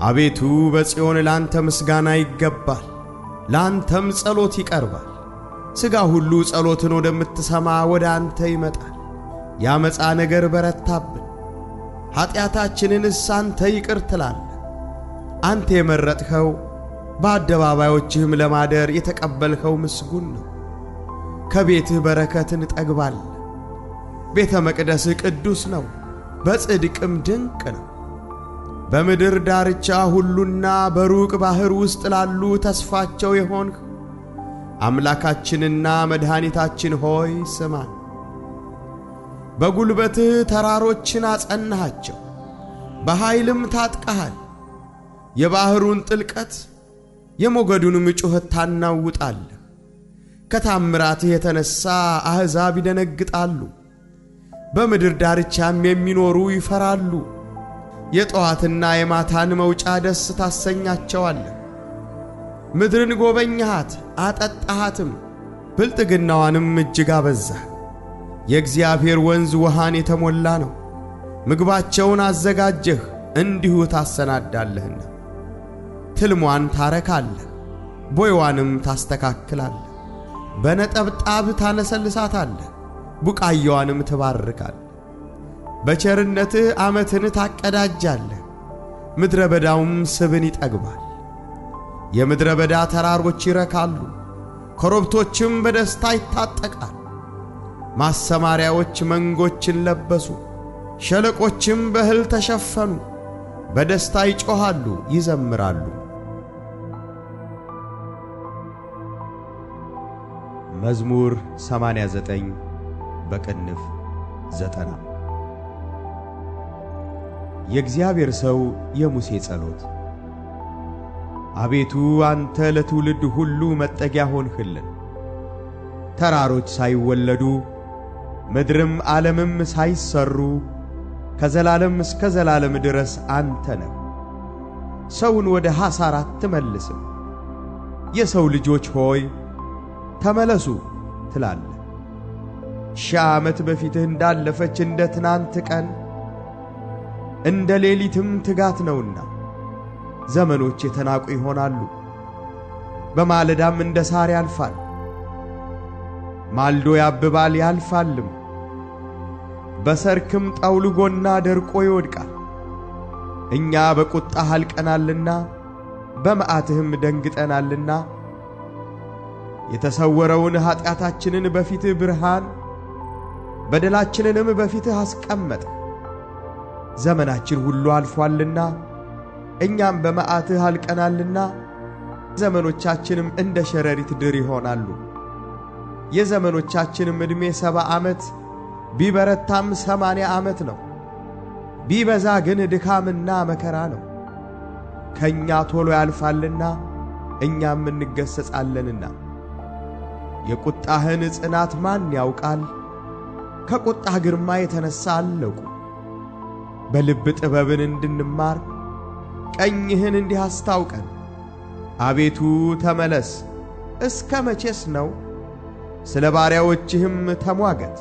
አቤቱ በጽዮን ላንተ ምስጋና ይገባል፣ ላንተም ጸሎት ይቀርባል። ሥጋ ሁሉ ጸሎትን ወደምትሰማ ወደ አንተ ይመጣል። ያመፃ ነገር በረታብን፣ ኀጢአታችንንስ አንተ ይቅር ትላለህ። አንተ የመረጥኸው በአደባባዮችህም ለማደር የተቀበልኸው ምስጉን ነው። ከቤትህ በረከትን እጠግባለሁ። ቤተ መቅደስህ ቅዱስ ነው፣ በጽድቅም ድንቅ ነው። በምድር ዳርቻ ሁሉና በሩቅ ባሕር ውስጥ ላሉ ተስፋቸው የሆንህ አምላካችንና መድኃኒታችን ሆይ ስማን። በጉልበትህ ተራሮችን አጸናሃቸው፣ በኃይልም ታጥቀሃል። የባሕሩን ጥልቀት የሞገዱንም ጩኸት ታናውጣለህ። ከታምራትህ የተነሣ አሕዛብ ይደነግጣሉ፣ በምድር ዳርቻም የሚኖሩ ይፈራሉ። የጠዋትና የማታን መውጫ ደስ ታሰኛቸዋለህ። ምድርን ጎበኘሃት አጠጣሃትም፣ ብልጥግናዋንም እጅግ አበዛህ። የእግዚአብሔር ወንዝ ውሃን የተሞላ ነው። ምግባቸውን አዘጋጀህ፣ እንዲሁ ታሰናዳለህና። ትልሟን ታረካለህ፣ ቦይዋንም ታስተካክላለህ። በነጠብጣብ ታለሰልሳታለህ፣ ቡቃያዋንም ትባርካለህ። በቸርነትህ ዓመትን ታቀዳጃለህ፣ ምድረ በዳውም ስብን ይጠግባል። የምድረ በዳ ተራሮች ይረካሉ፣ ኮረብቶችም በደስታ ይታጠቃል። ማሰማሪያዎች መንጎችን ለበሱ፣ ሸለቆችም በእህል ተሸፈኑ፣ በደስታ ይጮኻሉ ይዘምራሉ። መዝሙር 89 በቅንፍ 90 የእግዚአብሔር ሰው የሙሴ ጸሎት። አቤቱ አንተ ለትውልድ ሁሉ መጠጊያ ሆንህልን። ተራሮች ሳይወለዱ ምድርም ዓለምም ሳይሰሩ ከዘላለም እስከ ዘላለም ድረስ አንተ ነህ። ሰውን ወደ ሐሳር አትመልስም። የሰው ልጆች ሆይ ተመለሱ ትላለህ። 1000 ዓመት በፊትህ እንዳለፈች እንደ ትናንት ቀን እንደ ሌሊትም ትጋት ነውና ዘመኖች የተናቁ ይሆናሉ። በማለዳም እንደ ሳር ያልፋል፣ ማልዶ ያብባል ያልፋልም። በሰርክም ጠውልጎና ደርቆ ይወድቃል። እኛ በቁጣህ አልቀናልና በመዓትህም ደንግጠናልና የተሰወረውን ኃጢአታችንን በፊትህ ብርሃን በደላችንንም በፊትህ አስቀመጥህ። ዘመናችን ሁሉ አልፏልና እኛም በመዓትህ አልቀናልና ዘመኖቻችንም እንደ ሸረሪት ድር ይሆናሉ። የዘመኖቻችንም ዕድሜ 70 ዓመት ቢበረታም 80 ዓመት ነው። ቢበዛ ግን ድካምና መከራ ነው። ከእኛ ቶሎ ያልፋልና እኛም እንገሰጻለንና። የቁጣህን ጽናት ማን ያውቃል? ከቁጣህ ግርማ የተነሣ አለቁ። በልብ ጥበብን እንድንማር ቀኝህን እንዲህ አስታውቀን። አቤቱ ተመለስ፣ እስከ መቼስ ነው? ስለ ባሪያዎችህም ተሟገት።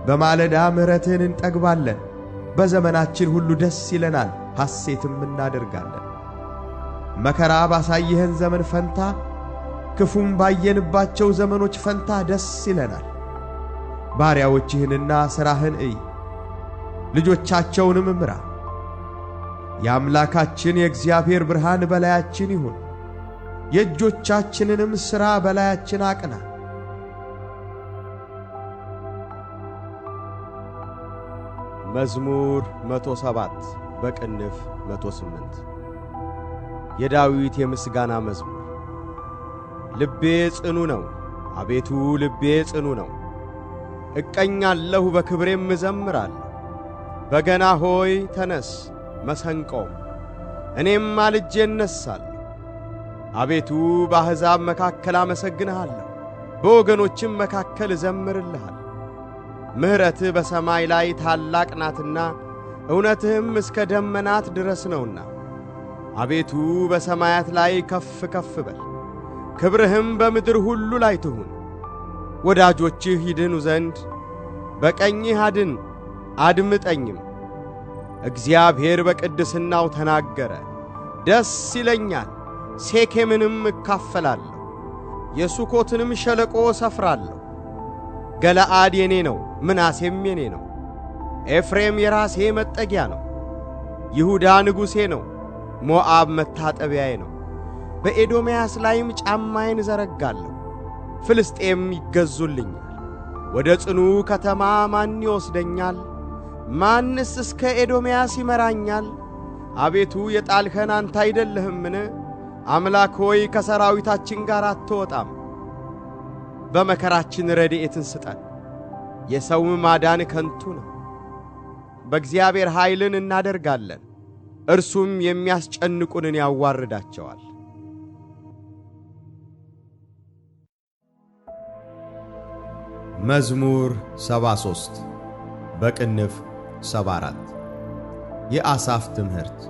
በማለዳ ምሕረትህን እንጠግባለን፣ በዘመናችን ሁሉ ደስ ይለናል፣ ሐሴትም እናደርጋለን። መከራ ባሳየኸን ዘመን ፈንታ ክፉም ባየንባቸው ዘመኖች ፈንታ ደስ ይለናል። ባሪያዎችህንና ሥራህን እይ፣ ልጆቻቸውንም ምራ። የአምላካችን የእግዚአብሔር ብርሃን በላያችን ይሁን፣ የእጆቻችንንም ሥራ በላያችን አቅና። መዝሙር 107 በቅንፍ 108 የዳዊት የምስጋና መዝሙር። ልቤ ጽኑ ነው፣ አቤቱ ልቤ ጽኑ ነው። እቀኛለሁ በክብሬም እዘምራለሁ። በገና ሆይ ተነስ፣ መሰንቆም እኔም ማልጄ እነሳለሁ። አቤቱ በአሕዛብ መካከል አመሰግንሃለሁ፣ በወገኖችም መካከል እዘምርልሃለሁ። ምሕረትህ በሰማይ ላይ ታላቅ ናትና እውነትህም እስከ ደመናት ድረስ ነውና። አቤቱ በሰማያት ላይ ከፍ ከፍ በል፣ ክብርህም በምድር ሁሉ ላይ ትሁን። ወዳጆችህ ይድኑ ዘንድ በቀኝህ አድን፣ አድምጠኝም። እግዚአብሔር በቅድስናው ተናገረ፣ ደስ ይለኛል። ሴኬምንም እካፈላለሁ፣ የሱኮትንም ሸለቆ ሰፍራለሁ። ገለዓድ የኔ ነው፣ ምናሴም የኔ ነው። ኤፍሬም የራሴ መጠጊያ ነው። ይሁዳ ንጉሴ ነው፣ ሞዓብ መታጠቢያዬ ነው። በኤዶምያስ ላይም ጫማዬን ዘረጋለሁ። ፍልስጤም ይገዙልኛል። ወደ ጽኑ ከተማ ማን ይወስደኛል? ማንስ እስከ ኤዶምያስ ይመራኛል? አቤቱ የጣልኸን አንተ አይደለህምን? አምላክ ሆይ ከሰራዊታችን ጋር አትወጣም። በመከራችን ረድኤትን ስጠን፣ የሰውም ማዳን ከንቱ ነው። በእግዚአብሔር ኃይልን እናደርጋለን፣ እርሱም የሚያስጨንቁንን ያዋርዳቸዋል። መዝሙር 73 በቅንፍ 74 የአሳፍ ትምህርት።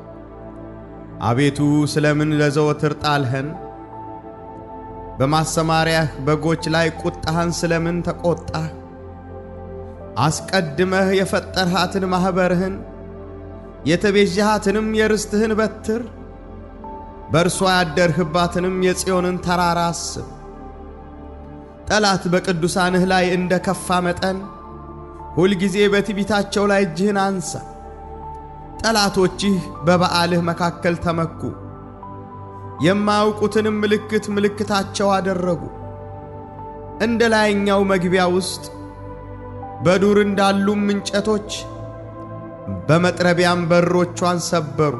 አቤቱ ስለምን ለዘወትር ጣልኸን? በማሰማሪያህ በጎች ላይ ቁጣህን ስለምን ተቆጣህ? አስቀድመህ የፈጠርሃትን ማኅበርህን የተቤዠሃትንም የርስትህን በትር በእርሷ ያደርህባትንም የጽዮንን ተራራ አስብ። ጠላት በቅዱሳንህ ላይ እንደ ከፋ መጠን ሁልጊዜ በትዕቢታቸው ላይ እጅህን አንሳ። ጠላቶችህ በበዓልህ መካከል ተመኩ፣ የማያውቁትንም ምልክት ምልክታቸው አደረጉ። እንደ ላይኛው መግቢያ ውስጥ በዱር እንዳሉም እንጨቶች በመጥረቢያም በሮቿን ሰበሩ።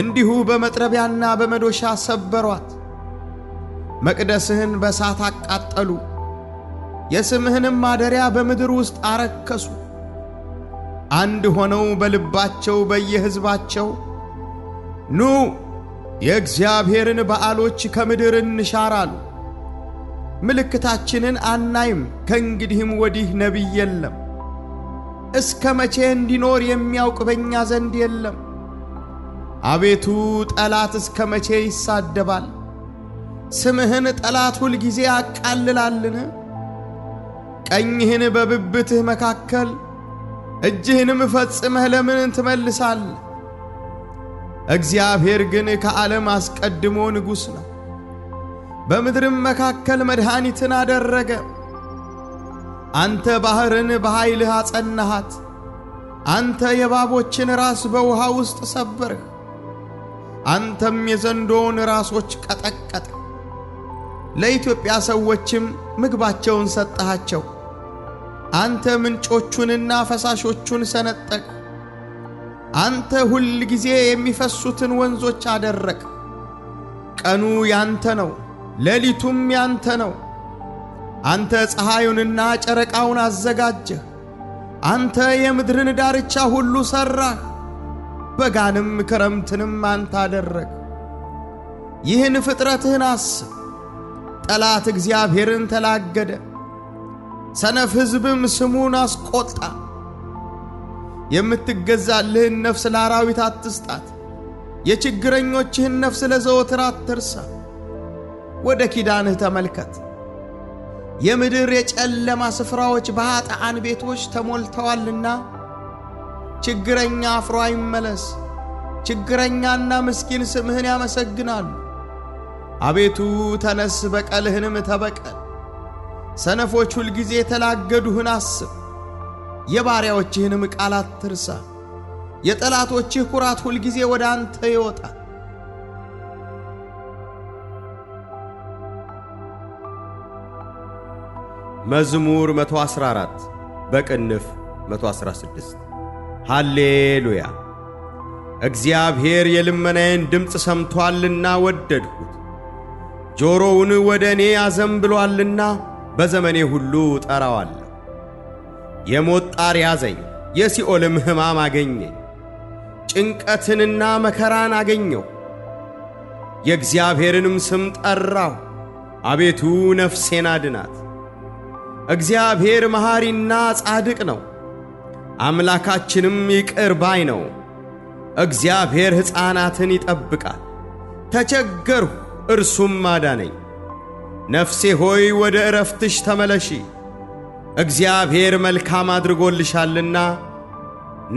እንዲሁ በመጥረቢያና በመዶሻ ሰበሯት። መቅደስህን በእሳት አቃጠሉ፣ የስምህንም ማደሪያ በምድር ውስጥ አረከሱ። አንድ ሆነው በልባቸው በየሕዝባቸው ኑ የእግዚአብሔርን በዓሎች ከምድር እንሻር አሉ። ምልክታችንን አናይም፣ ከእንግዲህም ወዲህ ነቢይ የለም። እስከ መቼ እንዲኖር የሚያውቅ በእኛ ዘንድ የለም። አቤቱ ጠላት እስከ መቼ ይሳደባል? ስምህን ጠላት ሁል ጊዜ ያቃልላልን? ቀኝህን በብብትህ መካከል እጅህንም ፈጽመህ ለምን ትመልሳለህ? እግዚአብሔር ግን ከዓለም አስቀድሞ ንጉሥ ነው፣ በምድርም መካከል መድኃኒትን አደረገ። አንተ ባሕርን በኃይልህ አጸናሃት፣ አንተ የእባቦችን ራስ በውሃ ውስጥ ሰበርህ። አንተም የዘንዶውን ራሶች ቀጠቀጥህ፣ ለኢትዮጵያ ሰዎችም ምግባቸውን ሰጠሃቸው። አንተ ምንጮቹንና ፈሳሾቹን ሰነጠቅህ፣ አንተ ሁል ጊዜ የሚፈሱትን ወንዞች አደረቅህ። ቀኑ ያንተ ነው፣ ሌሊቱም ያንተ ነው። አንተ ፀሐዩንና ጨረቃውን አዘጋጀህ፣ አንተ የምድርን ዳርቻ ሁሉ ሠራህ። በጋንም ክረምትንም አንተ አደረግህ። ይህን ፍጥረትህን አስብ። ጠላት እግዚአብሔርን ተላገደ፣ ሰነፍ ሕዝብም ስሙን አስቆጣ። የምትገዛልህን ነፍስ ለአራዊት አትስጣት፣ የችግረኞችህን ነፍስ ለዘወትር አትርሳ። ወደ ኪዳንህ ተመልከት። የምድር የጨለማ ስፍራዎች በኃጥአን ቤቶች ተሞልተዋልና፣ ችግረኛ አፍሮ አይመለስ። ችግረኛና ምስኪን ስምህን ያመሰግናሉ። አቤቱ ተነስ፣ በቀልህንም ተበቀል። ሰነፎች ሁል ጊዜ የተላገዱህን አስብ፣ የባሪያዎችህንም ቃል አትርሳ። የጠላቶችህ ኩራት ሁል ጊዜ ወደ አንተ ይወጣል። መዝሙር 114 በቅንፍ 116 ሃሌሉያ! እግዚአብሔር የልመናዬን ድምፅ ሰምቶአልና ወደድሁት። ጆሮውን ወደ እኔ አዘንብሎአልና በዘመኔ ሁሉ ጠራዋለሁ። የሞት ጣር ያዘኝ፣ የሲኦልም ሕማም አገኘኝ። ጭንቀትንና መከራን አገኘሁ፣ የእግዚአብሔርንም ስም ጠራሁ። አቤቱ ነፍሴን አድናት። እግዚአብሔር መሐሪና ጻድቅ ነው፣ አምላካችንም ይቅር ባይ ነው። እግዚአብሔር ሕፃናትን ይጠብቃል። ተቸገርሁ፣ እርሱም አዳነኝ። ነፍሴ ሆይ ወደ ዕረፍትሽ ተመለሺ፣ እግዚአብሔር መልካም አድርጎልሻልና።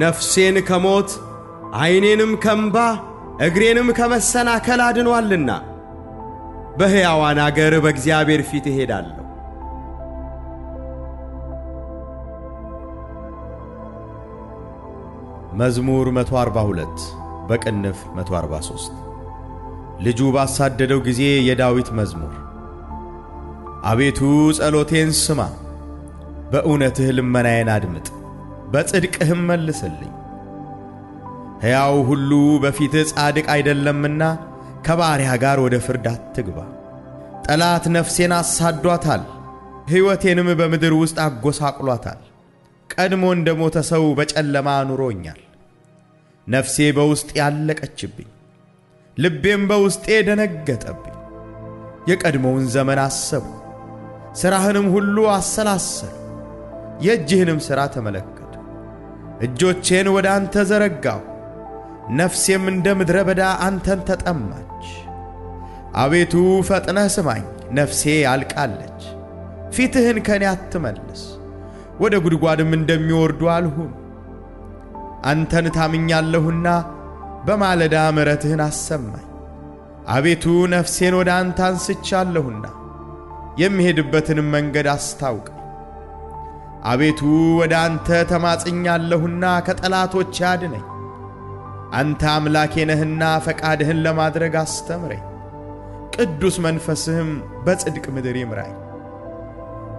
ነፍሴን ከሞት ዐይኔንም ከእንባ እግሬንም ከመሰናከል አድኖአልና። በሕያዋን አገር በእግዚአብሔር ፊት እሄዳለሁ። መዝሙር 142 በቅንፍ 143 ልጁ ባሳደደው ጊዜ የዳዊት መዝሙር። አቤቱ ጸሎቴን ስማ፣ በእውነትህ ልመናዬን አድምጥ፣ በጽድቅህም መልስልኝ። ሕያው ሁሉ በፊትህ ጻድቅ አይደለምና ከባሪያ ጋር ወደ ፍርድ አትግባ። ጠላት ነፍሴን አሳዷታል፣ ሕይወቴንም በምድር ውስጥ አጎሳቅሏታል። ቀድሞ እንደ ሞተ ሰው በጨለማ አኑሮኛል። ነፍሴ በውስጤ ያለቀችብኝ፣ ልቤም በውስጤ ደነገጠብኝ። የቀድሞውን ዘመን አሰብሁ፣ ሥራህንም ሁሉ አሰላሰልሁ። የእጅህንም ሥራ ተመለከትሁ። እጆቼን ወደ አንተ ዘረጋሁ፣ ነፍሴም እንደ ምድረ በዳ አንተን ተጠማች። አቤቱ ፈጥነህ ስማኝ፣ ነፍሴ አልቃለች። ፊትህን ከኔ አትመልስ፣ ወደ ጉድጓድም እንደሚወርዱ አልሁን። አንተን ታምኛለሁና በማለዳ ምሕረትህን አሰማኝ። አቤቱ ነፍሴን ወደ አንተ አንስቻለሁና የምሄድበትንም መንገድ አስታውቀኝ። አቤቱ ወደ አንተ ተማጽኛለሁና ከጠላቶቼ አድነኝ። አንተ አምላኬ ነህና ፈቃድህን ለማድረግ አስተምረኝ፣ ቅዱስ መንፈስህም በጽድቅ ምድር ይምራኝ።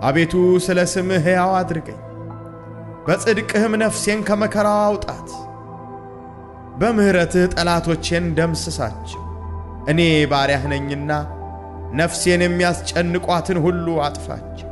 አቤቱ ስለ ስምህ ሕያው አድርገኝ፣ በጽድቅህም ነፍሴን ከመከራው አውጣት። በምህረትህ ጠላቶቼን ደምስሳቸው። እኔ ባሪያህ ነኝና ነፍሴን የሚያስጨንቋትን ሁሉ አጥፋቸው።